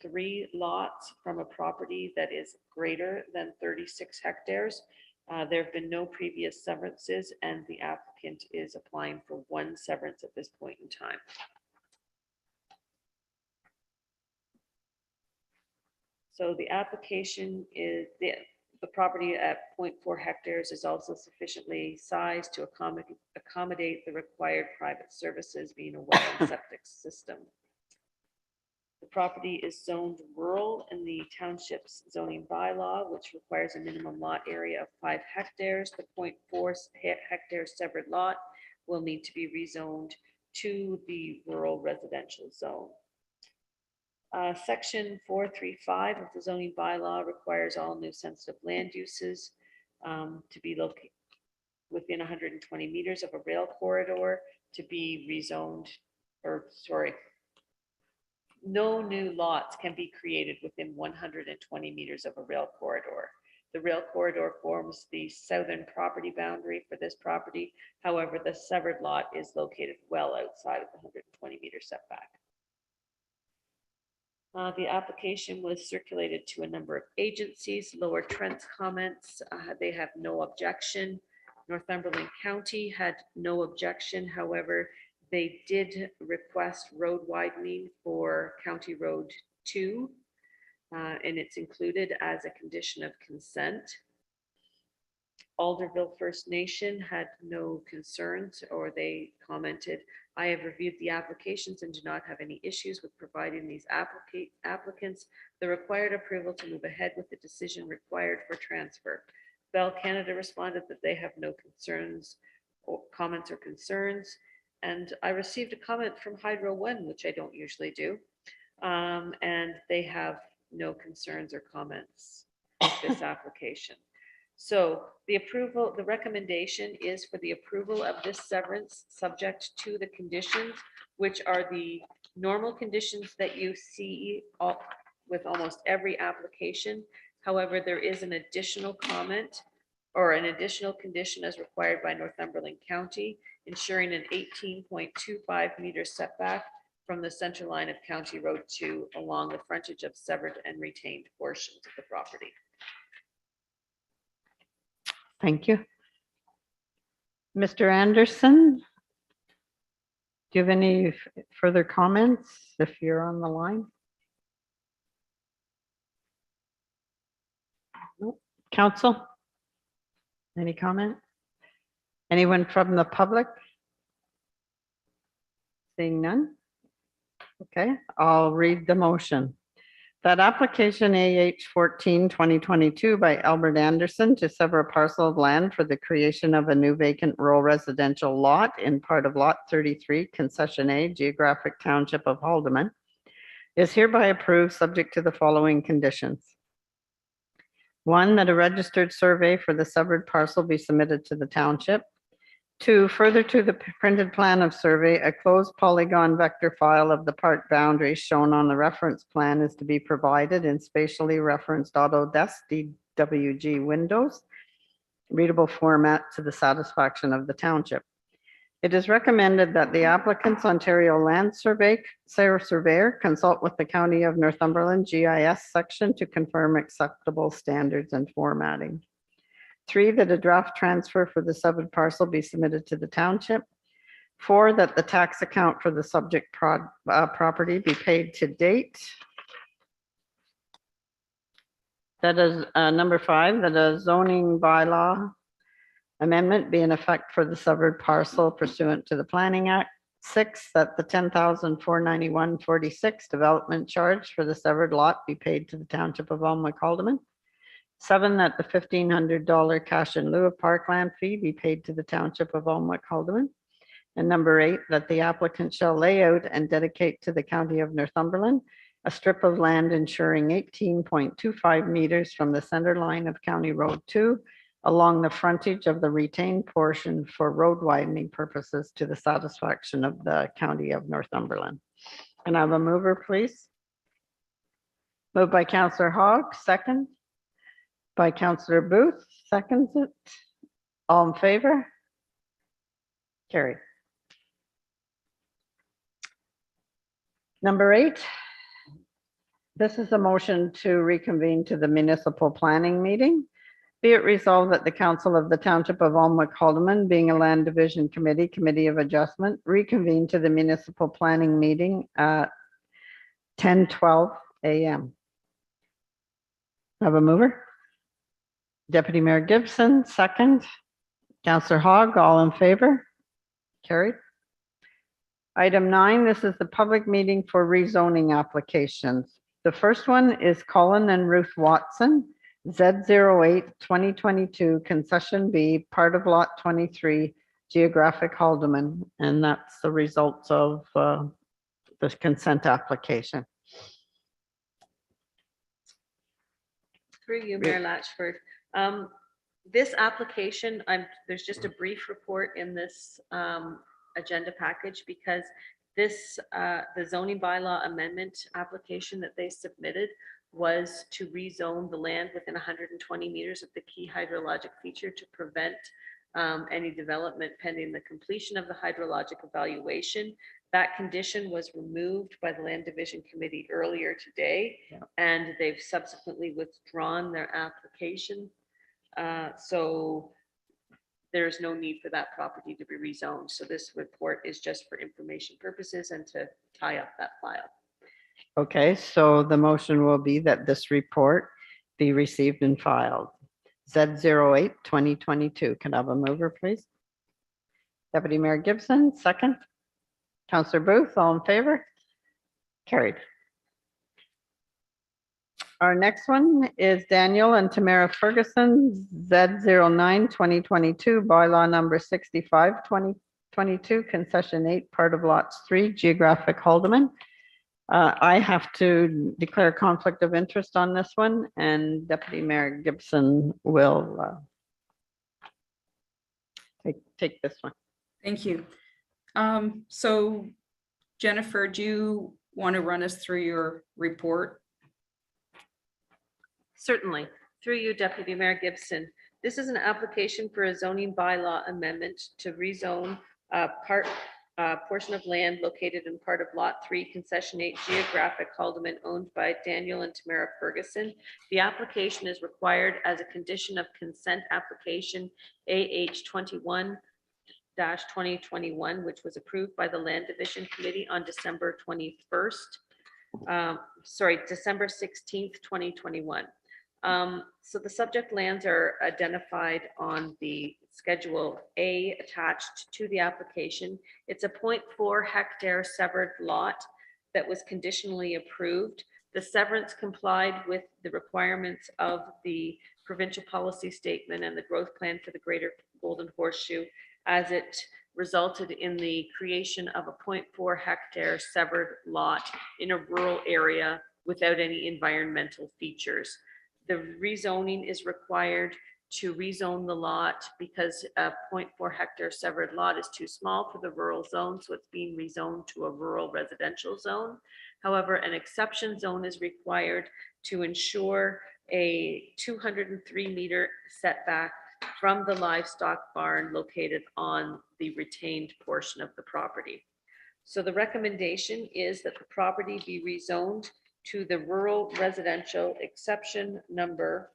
3 lots from a property that is greater than 36 hectares. There have been no previous severances, and the applicant is applying for 1 severance at this point in time. So the application is the property at 0.4 hectares is also sufficiently sized to accommodate the required private services, being a well and septic system. The property is zoned rural in the township's zoning bylaw, which requires a minimum lot area of 5 hectares. The 0.4 hectare severed lot will need to be rezoned to the rural residential zone. Section 435 of the zoning bylaw requires all new sensitive land uses to be located within 120 meters of a rail corridor to be rezoned, or sorry, no new lots can be created within 120 meters of a rail corridor. The rail corridor forms the southern property boundary for this property. However, the severed lot is located well outside of the 120 meter setback. The application was circulated to a number of agencies. Lower Trent's comments, they have no objection. Northumberland County had no objection. However, they did request road widening for County Road 2, and it's included as a condition of consent. Alderville First Nation had no concerns, or they commented, "I have reviewed the applications and do not have any issues with providing these applicants the required approval to move ahead with the decision required for transfer." Bell Canada responded that they have no concerns or comments or concerns. And I received a comment from Hydro One, which I don't usually do. And they have no concerns or comments with this application. So the approval, the recommendation is for the approval of this severance, subject to the conditions, which are the normal conditions that you see with almost every application. However, there is an additional comment or an additional condition as required by Northumberland County, ensuring an 18.25 meter setback from the center line of County Road 2 along the frontage of severed and retained portions of the property. Thank you. Mr. Anderson? Do you have any further comments if you're on the line? Nope. Council? Any comment? Anyone from the public? Seeing none? Okay, I'll read the motion. That application AH 14-2022 by Albert Anderson to sever a parcel of land for the creation of a new vacant rural residential lot in part of Lot 33, Concession A, Geographic Township of Haldeman, is hereby approved subject to the following conditions. 1, that a registered survey for the severed parcel be submitted to the township. 2, further to the printed plan of survey, a closed polygon vector file of the part boundaries shown on the reference plan is to be provided in spatially referenced Autodesk DWG windows, readable format to the satisfaction of the township. It is recommended that the applicant's Ontario Land Surveyor consult with the County of Northumberland GIS section to confirm acceptable standards and formatting. 3, that a draft transfer for the severed parcel be submitted to the township. 4, that the tax account for the subject property be paid to date. That is number 5, that a zoning bylaw amendment be in effect for the severed parcel pursuant to the Planning Act. 6, that the $10,491.46 development charge for the severed lot be paid to the Township of Alnwick-Haldeman. 7, that the $1,500 cash in lieu of parkland fee be paid to the Township of Alnwick-Haldeman. And number 8, that the applicant shall lay out and dedicate to the County of Northumberland a strip of land ensuring 18.25 meters from the center line of County Road 2 along the frontage of the retained portion for road widening purposes to the satisfaction of the County of Northumberland. And I have a mover, please. Moved by Councillor Hogg, second. By Councillor Booth, seconds it. All in favor? Carried. Number 8. This is a motion to reconvene to the municipal planning meeting. Be it resolved that the Council of the Township of Alnwick-Haldeman, being a land division committee of adjustment, reconvene to the municipal planning meeting at 10:12 a.m. Have a mover? Deputy Mayor Gibson, second. Councillor Hogg, all in favor? Carried. Item 9, this is the public meeting for rezoning applications. The first one is Colin and Ruth Watson, Z08 2022 Concession B, part of Lot 23, Geographic Haldeman, and that's the results of the consent application. Through you, Mayor Latchford. This application, there's just a brief report in this agenda package because this, the zoning bylaw amendment application that they submitted was to rezone the land within 120 meters of the key hydrologic feature to prevent any development pending the completion of the hydrologic evaluation. That condition was removed by the Land Division Committee earlier today, and they've subsequently withdrawn their application. So there's no need for that property to be rezoned. So this report is just for information purposes and to tie up that file. Okay, so the motion will be that this report be received and filed. Z08 2022. Can I have a mover, please? Deputy Mayor Gibson, second. Counselor Booth, all in favor? Carried. Our next one is Daniel and Tamara Ferguson, Z09 2022, bylaw number 65 2022, concession 8, part of lots 3, geographic Haldeman. I have to declare conflict of interest on this one, and Deputy Mayor Gibson will take this one. Thank you. So Jennifer, do you want to run us through your report? Certainly. Through you, Deputy Mayor Gibson. This is an application for a zoning bylaw amendment to rezone portion of land located in part of Lot 3, Concession 8, geographic Haldeman, owned by Daniel and Tamara Ferguson. The application is required as a condition of consent application AH 21-2021, which was approved by the Land Division Committee on December 16th, 2021. So the subject lands are identified on the Schedule A attached to the application. It's a 0.4 hectare severed lot that was conditionally approved. The severance complied with the requirements of the provincial policy statement and the growth plan for the Greater Golden Horseshoe, as it resulted in the creation of a 0.4 hectare severed lot in a rural area without any environmental features. The rezoning is required to rezone the lot because a 0.4 hectare severed lot is too small for the rural zone, so it's being rezoned to a rural residential zone. However, an exception zone is required to ensure a 203-meter setback from the livestock barn located on the retained portion of the property. So the recommendation is that the property be rezoned to the rural residential exception number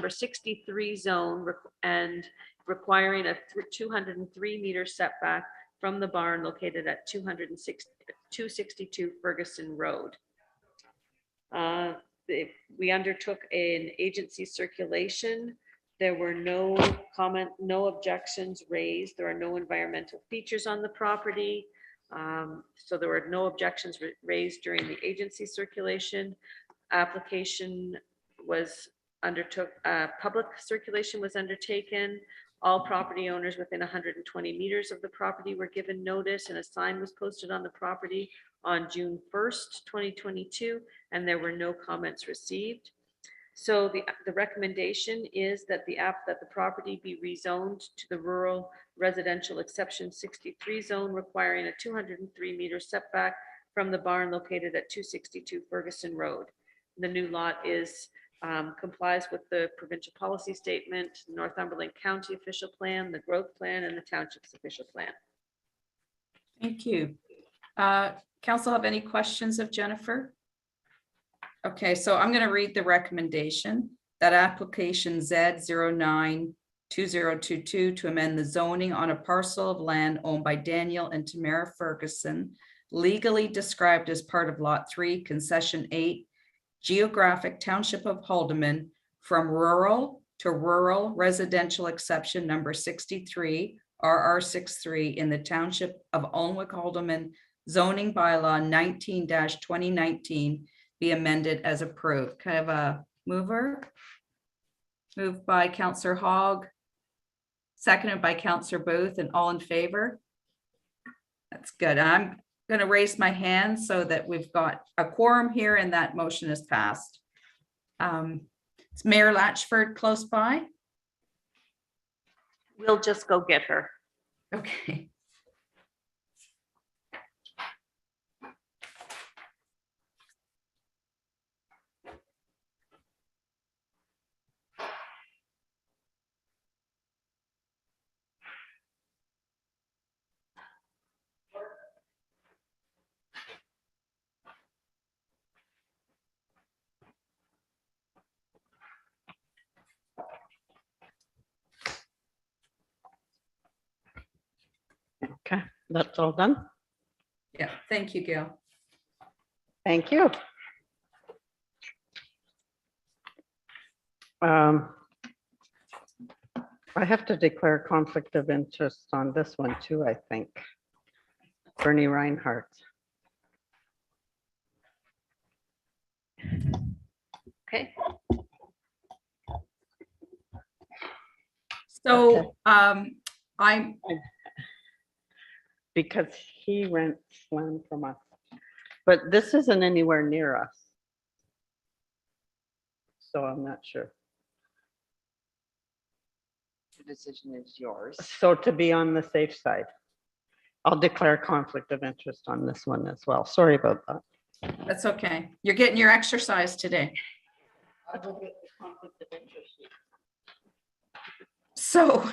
63 zone and requiring a 203-meter setback from the barn located at 262 Ferguson Road. We undertook an agency circulation. There were no objections raised. There are no environmental features on the property. So there were no objections raised during the agency circulation. Application was public circulation was undertaken. All property owners within 120 meters of the property were given notice, and a sign was posted on the property on June 1st, 2022, and there were no comments received. So the recommendation is that the property be rezoned to the rural residential exception 63 zone, requiring a 203-meter setback from the barn located at 262 Ferguson Road. The new lot complies with the provincial policy statement, Northumberland County official plan, the growth plan, and the township's official plan. Thank you. Council have any questions of Jennifer? Okay, so I'm going to read the recommendation that application Z09-2022 to amend the zoning on a parcel of land owned by Daniel and Tamara Ferguson, legally described as part of Lot 3, Concession 8, geographic Township of Haldeman, from rural to rural residential exception number 63, RR63 in the Township of Alnwick Haldeman, zoning bylaw 19-2019 be amended as approved. Kind of a mover? Moved by Councillor Hogg, seconded by Councillor Booth, and all in favor? That's good. I'm going to raise my hand so that we've got a quorum here and that motion is passed. Is Mayor Latchford close by? We'll just go get her. Okay. That's all done. Yeah, thank you, Gail. Thank you. I have to declare conflict of interest on this one too, I think. Bernie Reinhardt. Okay, So I'm, Because he rents land from us. But this isn't anywhere near us. So I'm not sure. The decision is yours. So to be on the safe side, I'll declare conflict of interest on this one as well. Sorry about that. that's okay. You're getting your exercise today. So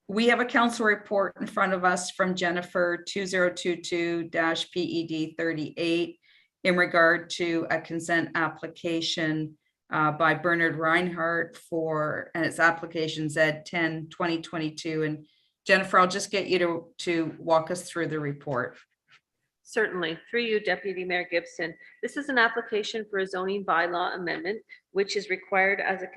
we have a council report in front of us from Jennifer 2022-PED 38 in regard to a consent application by Bernard Reinhardt and its application Z10 2022. And Jennifer, I'll just get you to walk us through the report. certainly. Through you, Deputy Mayor Gibson. This is an application for a zoning bylaw amendment, which is required as a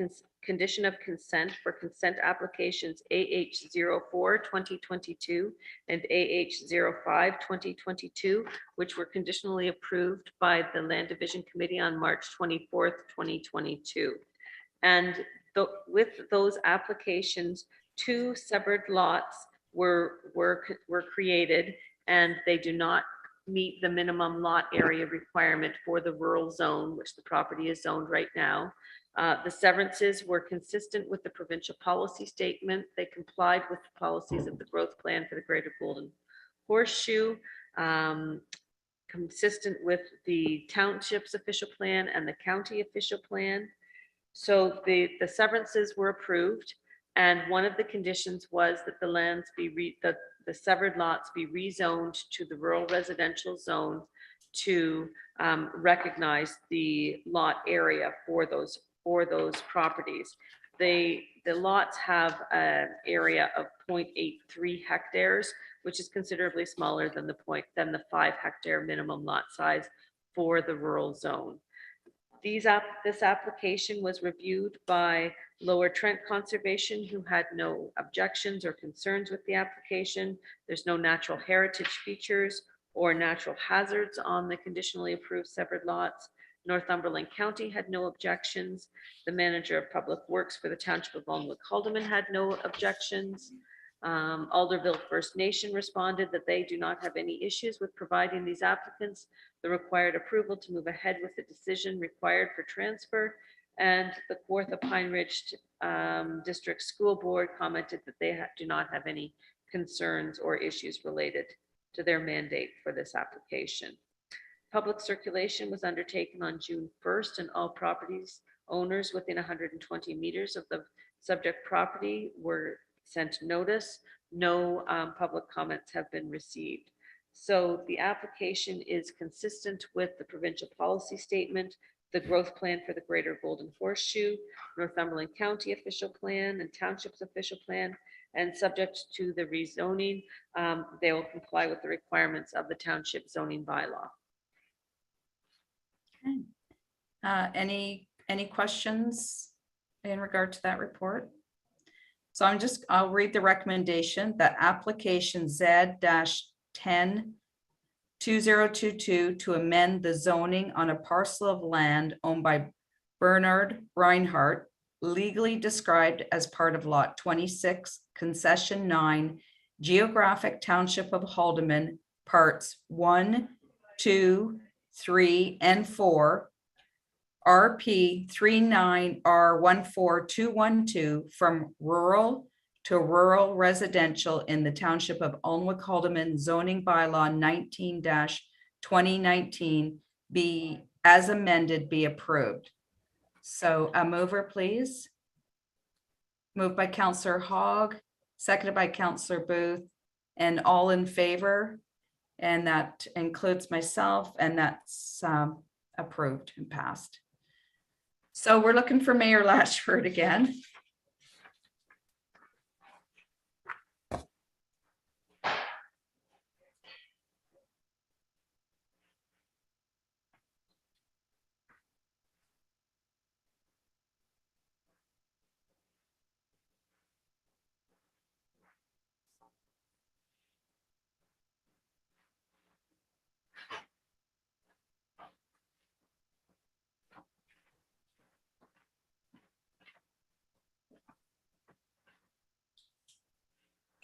condition of consent for consent applications AH04 2022 and AH05 2022, which were conditionally approved by the Land Division Committee on March 24th, 2022. And with those applications, two severed lots were created, and they do not meet the minimum lot area requirement for the rural zone, which the property is zoned right now. The severances were consistent with the provincial policy statement. They complied with the policies of the growth plan for the Greater Golden Horseshoe, consistent with the township's official plan and the county official plan. So the severances were approved, and one of the conditions was that the lands be the severed lots be rezoned to the rural residential zone to recognize the lot area for those properties. The lots have an area of 0.83 hectares, which is considerably smaller than the 5 hectare minimum lot size for the rural zone. This application was reviewed by Lower Trent Conservation, who had no objections or concerns with the application. There's no natural heritage features or natural hazards on the conditionally approved severed lots. Northumberland County had no objections. The manager of public works for the township of Alnwick-Haldeman had no objections. Alderville First Nation responded that they do not have any issues with providing these applicants the required approval to move ahead with the decision required for transfer. And the Kawartha Pine Ridge District School Board commented that they do not have any concerns or issues related to their mandate for this application. Public circulation was undertaken on June 1st, and all properties owners within 120 meters of the subject property were sent notice. No public comments have been received. So the application is consistent with the provincial policy statement, the growth plan for the Greater Golden Horseshoe, Northumberland County official plan, and Township's official plan, and subject to the rezoning, they will comply with the requirements of the Township zoning bylaw. Any questions in regard to that report? So I'll read the recommendation that application Z-10 2022 to amend the zoning on a parcel of land owned by Bernard Reinhardt, legally described as part of lot 26, concession 9, geographic township of Haldeman, parts 1, 2, 3, and 4, RP 39R14212 from rural to rural residential in the township of Alnwick-Haldeman zoning bylaw 19-2019 be as amended be approved. So a mover, please. Moved by Councillor Hogg, seconded by Councillor Booth, and all in favor. And that includes myself, and that's approved and passed. So we're looking for Mayor Latchford again.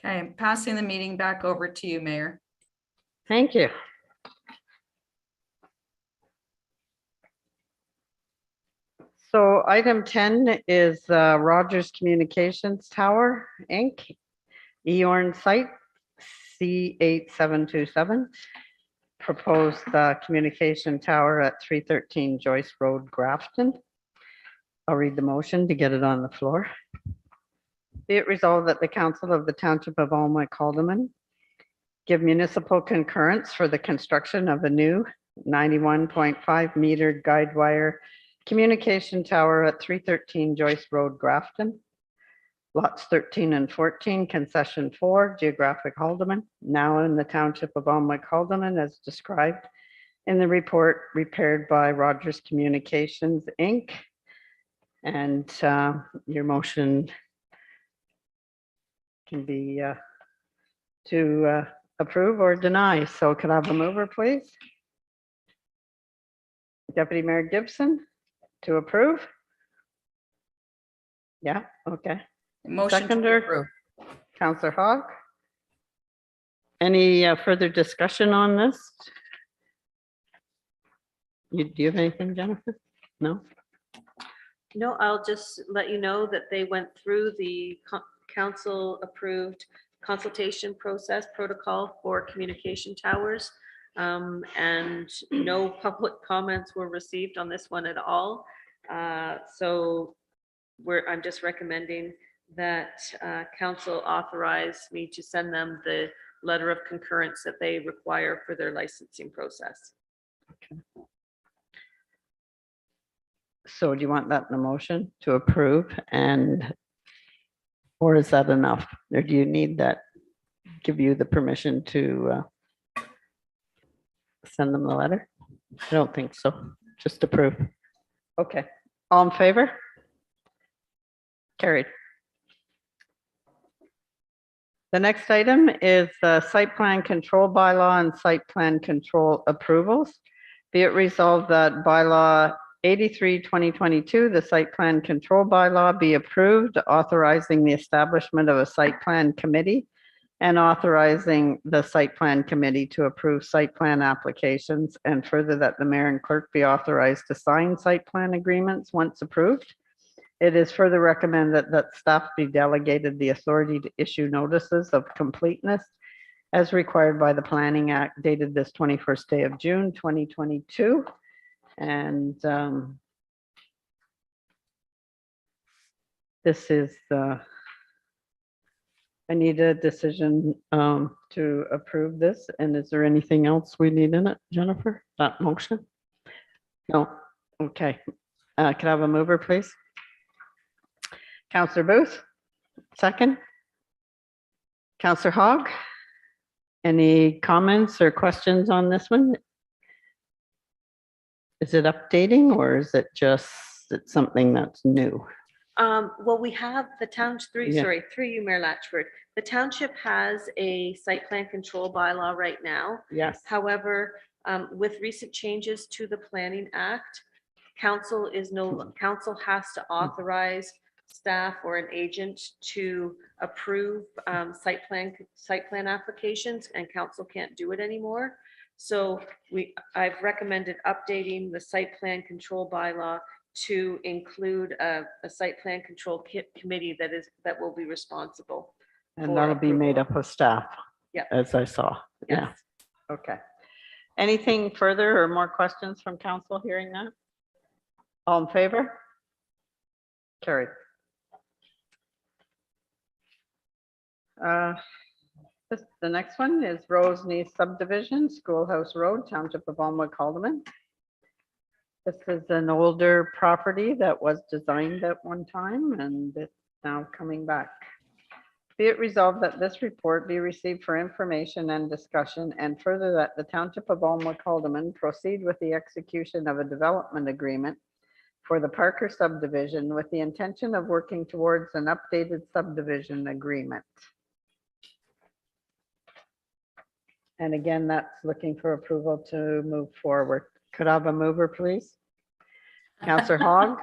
Okay, I'm passing the meeting back over to you, Mayor. Thank you. So item 10 is Rogers Communications Tower, Inc., Eorn site, C8727. Proposed communication tower at 313 Joyce Road, Grafton. I'll read the motion to get it on the floor. Be it resolved that the Council of the Township of Almack Haldeman give municipal concurrence for the construction of a new 91.5 meter guide wire communication tower at 313 Joyce Road, Grafton. Lots 13 and 14, concession 4, geographic Haldeman, now in the Township of Almack Haldeman as described in the report prepared by Rogers Communications, Inc. And your motion can be to approve or deny. So could I have a mover, please? Deputy Mayor Gibson to approve? Yeah, okay. Motion to Seconder. approve. Counselor Hogg? Any further discussion on this? Do you have anything, Jennifer? No? No, I'll just let you know that they went through the council approved consultation process protocol for communication towers. And no public comments were received on this one at all. So I'm just recommending that council authorize me to send them the letter of concurrence that they require for their licensing process. So do you want that in the motion to approve and, or is that enough? Or do you need that, give you the permission to send them the letter? I don't think so, just approve. Okay, all in favor? Carried. The next item is the site plan control bylaw and site plan control approvals. Be it resolved that bylaw 83/2022, the site plan control bylaw be approved, authorizing the establishment of a site plan committee and authorizing the site plan committee to approve site plan applications, and further that the mayor and clerk be authorized to sign site plan agreements once approved. It is further recommended that staff be delegated the authority to issue notices of completeness as required by the Planning Act dated this 21st day of June, 2022. And this is, I need a decision to approve this. And is there anything else we need in it, Jennifer? That motion? No. Okay. Can I have a mover, please? Counselor Booth, second. Counselor Hogg, any comments or questions on this one? Is it updating or is it just it's something that's new? Well, we have the township through Yeah. you, Mayor Latchford. The township has a site plan control bylaw right now. Yes. However, with recent changes to the Planning Act, council has to authorize staff or an agent to approve site plan applications, and council can't do it anymore. So I've recommended updating the site plan control bylaw to include a site plan control committee that will be responsible. And for that'll be made approval. up of staff. Yeah. As I saw. Yeah. Yes. Okay. Anything further or more questions from council hearing that? All in favor? Carried. The next one is Roseneath subdivision, Schoolhouse Road, Township of Almack Haldeman. This is an older property that was designed at one time and it's now coming back. Be it resolved that this report be received for information and discussion, and further that the Township of Almack Haldeman proceed with the execution of a development agreement for the Parker subdivision with the intention of working towards an updated subdivision agreement. And again, that's looking for approval to move forward. Could I have a mover, please? Counselor Hogg.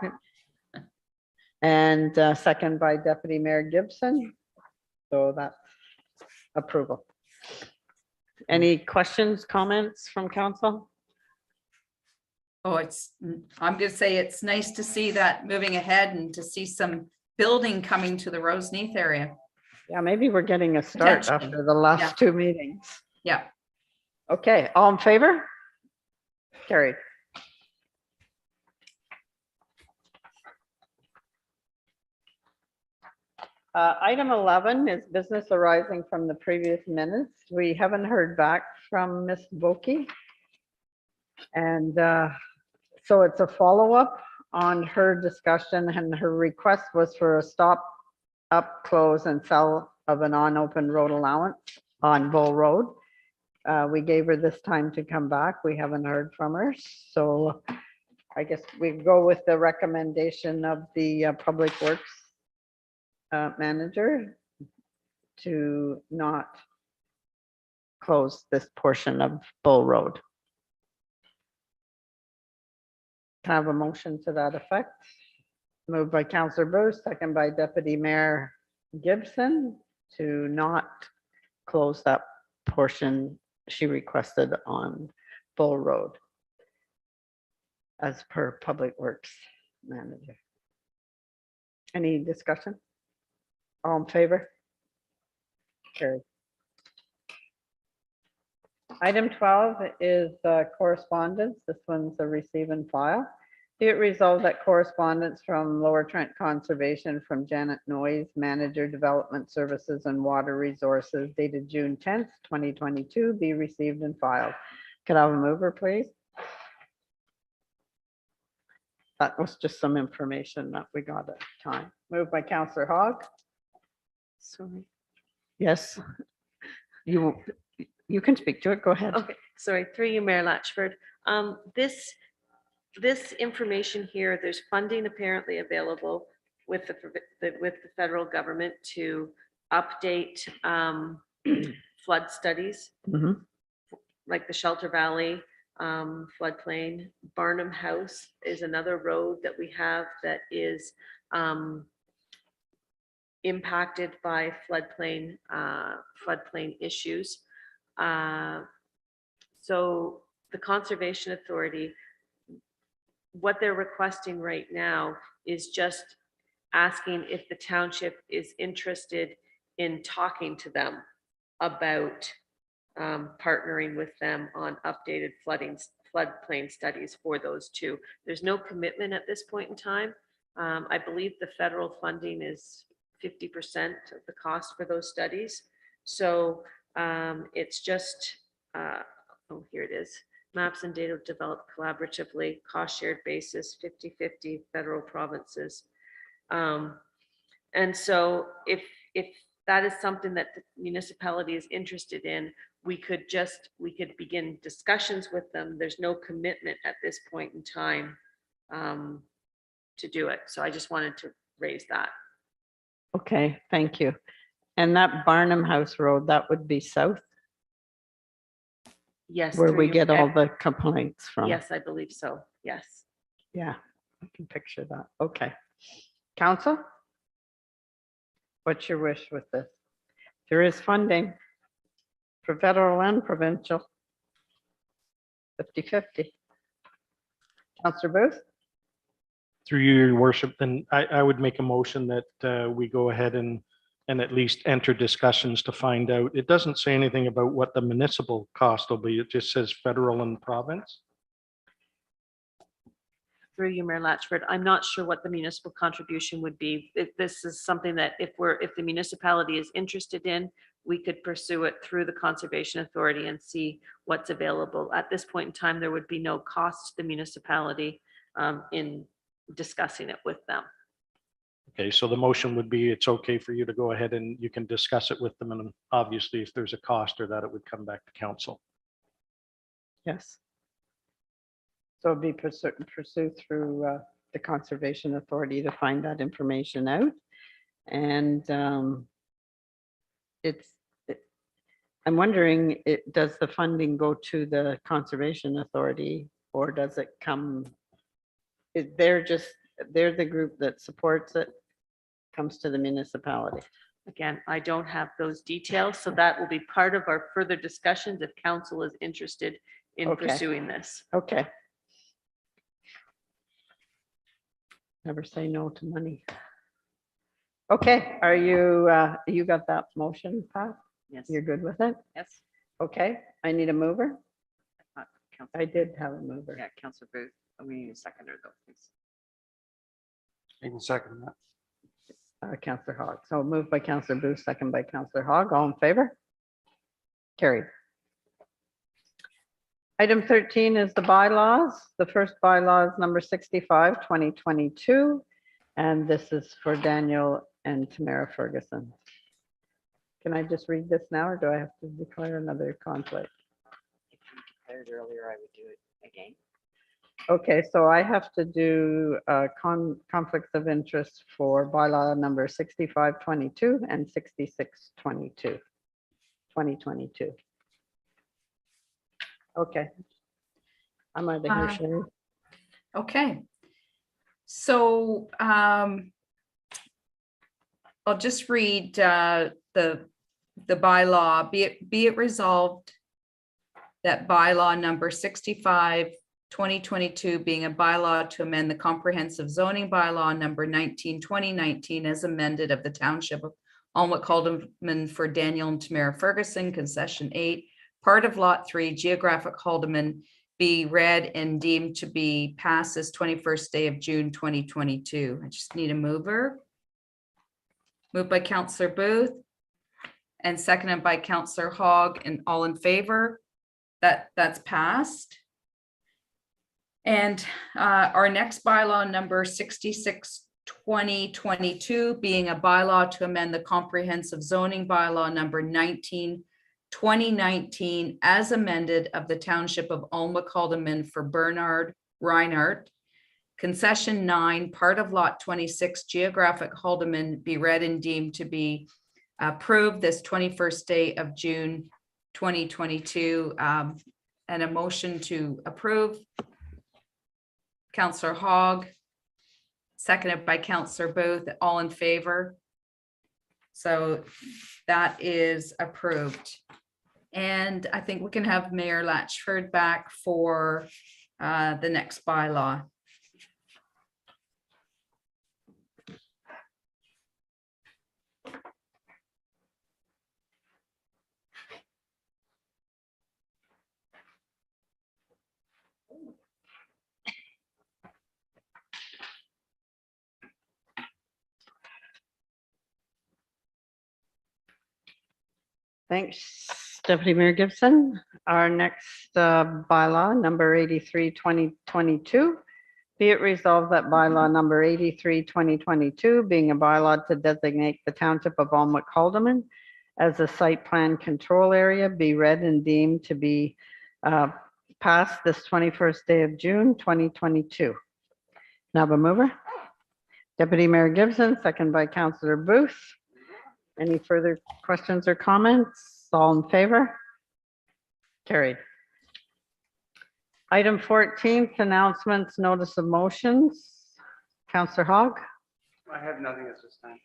And second by Deputy Mayor Gibson. So that's approval. Any questions, comments from council? Oh, I'm gonna say it's nice to see that moving ahead and to see some building coming to the Roseneath area. Yeah, maybe we're getting a start Potentially. after the last Yeah. 2 meetings. Yeah, Okay, all in favor? Carried. Item 11 is business arising from the previous minutes. We haven't heard back from Ms. Boki. And so it's a follow-up on her discussion, and her request was for a stop, up, close, and sell of an on-open road allowance on Bull Road. We gave her this time to come back. We haven't heard from her, so I guess we go with the recommendation of the Public Works manager to not close this portion of Bull Road. Can I have a motion to that effect? Moved by Councillor Bruce, second by Deputy Mayor Gibson, to not close that portion she requested on Bull Road as per Public Works manager. Any discussion? All in favor? Carried. Item 12 is correspondence. This one's a receive and file. Be it resolved that correspondence from Lower Trent Conservation from Janet Noyes, Manager Development Services and Water Resources, dated June 10th, 2022, be received and filed. Could I have a mover, please? That was just some information that we got at the time. Moved by Councillor Hogg. Sorry. Yes. You can speak to it. Go ahead. Okay, sorry, through you, Mayor Latchford. This information here, there's funding apparently available with the federal government to update flood studies, Mhm. like the Shelter Valley floodplain. Barnum House is another road that we have that is impacted by floodplain issues. So the Conservation Authority, what they're requesting right now is just asking if the township is interested in talking to them about partnering with them on updated floodplain studies for those two. There's no commitment at this point in time. I believe the federal funding is 50% of the cost for those studies. So it's just, oh, here it is. Maps and data developed collaboratively, cost shared basis, 50-50 federal provinces. And so if that is something that the municipality is interested in, we could begin discussions with them. There's no commitment at this point in time to do it. So I just wanted to raise that. Okay, thank you. And that Barnum House Road, that would be south, Yes. where through we you, get all the complaints from. Yes, I believe so. Yes. Yeah, I can picture that. Okay. Council? What's your wish with this? There is funding for federal and provincial. 50-50. Councillor Booth? Through you, your worship, then I would make a motion that we go ahead and at least enter discussions to find out. It doesn't say anything about what the municipal cost will be. It just says federal and province. Through you, Mayor Latchford, I'm not sure what the municipal contribution would be. If this is something that if the municipality is interested in, we could pursue it through the Conservation Authority and see what's available. At this point in time, there would be no cost to the municipality in discussing it with them. Okay, so the motion would be, it's okay for you to go ahead and you can discuss it with them. And obviously, if there's a cost or that, it would come back to council. Yes. So it'd be pursued through the Conservation Authority to find that information out. And I'm wondering, does the funding go to the Conservation Authority or does it come? They're the group that supports it, comes to the municipality. Again, I don't have those details, so that will be part of our further discussions if council is interested in Okay. pursuing this. Okay. Never say no to money. Okay, are you, you got that motion, Pat? Yes. You're good with it? Yes. Okay, I need a mover. Councillor I did have a mover. Yeah, Councillor Booth. We need a seconder though, please. I can second that. Counselor Hogg. So moved by Counselor Booth, second by Counselor Hogg. All in favor? Carried. Item 13 is the bylaws. The first bylaw is number 65, 2022. And this is for Daniel and Tamara Ferguson. Can I just read this now or do I have to declare another conflict? If you declared earlier, I would do it again. Okay, so I have to do conflicts of interest for bylaw number 6522 and 6622, 2022. Okay. I'm out of here, Sherry. Okay. So I'll just read the bylaw. Be it resolved that bylaw number 65, 2022 being a bylaw to amend the comprehensive zoning bylaw number 19, 2019 as amended of the Township of Alnwick Haldeman for Daniel and Tamara Ferguson, concession 8, part of lot 3, geographic Haldeman, be read and deemed to be passed this 21st day of June 2022. I just need a mover. Moved by Councillor Booth and seconded by Councillor Hogg, and all in favor. That's passed. And our next bylaw number 66, 2022 being a bylaw to amend the comprehensive zoning bylaw number 19, 2019 as amended of the Township of Alnwick Haldeman for Bernard Reinhardt. Concession 9, part of lot 26, geographic Haldeman, be read and deemed to be approved this 21st day of June 2022. And a motion to approve. Councillor Hogg, seconded by Councillor Booth, all in favor. So that is approved. And I think we can have Mayor Latchford back for the next bylaw. Thanks, Deputy Mayor Gibson. Our next bylaw, number 83, 2022. Be it resolved that bylaw number 83, 2022, being a bylaw to designate the Township of Alnwick Haldeman as a site plan control area, be read and deemed to be passed this 21st day of June, 2022. Now the mover. Deputy Mayor Gibson, second by Councillor Booth. Any further questions or comments? All in favor? Carried. Item 14th, announcements, notice of motions. Councillor Hogg? I have nothing at this time.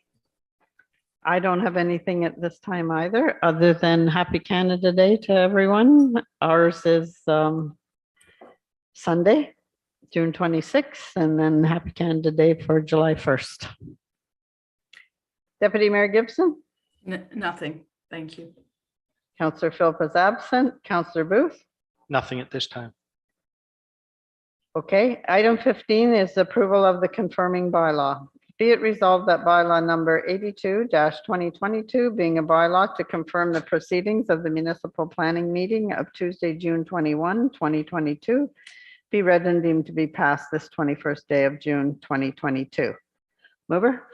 I don't have anything at this time either, other than Happy Canada Day to everyone. Ours is Sunday, June 26th, and then Happy Canada Day for July 1st. Deputy Mayor Gibson? Nothing. Thank you. Councillor Philip is absent. Councillor Booth? Nothing at this time. Okay, item 15 is approval of the confirming bylaw. Be it resolved that bylaw number 82-2022 being a bylaw to confirm the proceedings of the municipal planning meeting of Tuesday, June 21, 2022, be read and deemed to be passed this 21st day of June, 2022. Mover?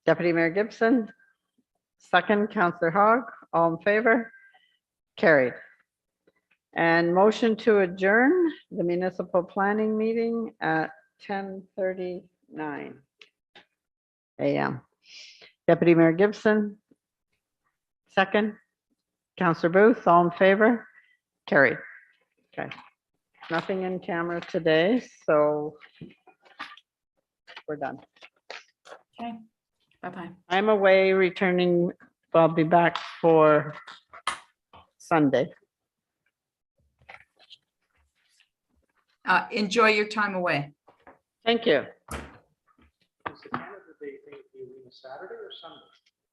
Deputy Mayor Gibson. Second, Councillor Hogg. All in favor? Carried. And motion to adjourn the municipal planning meeting at 10:39 a.m. Deputy Mayor Gibson. Second, Councillor Booth. All in favor? Carried. Okay. Nothing in camera today, so we're done. Okay. Bye-bye. I'm away returning. I'll be back for Sunday. Enjoy your time away. Thank you. Is the Canada Day thing Saturday or Sunday?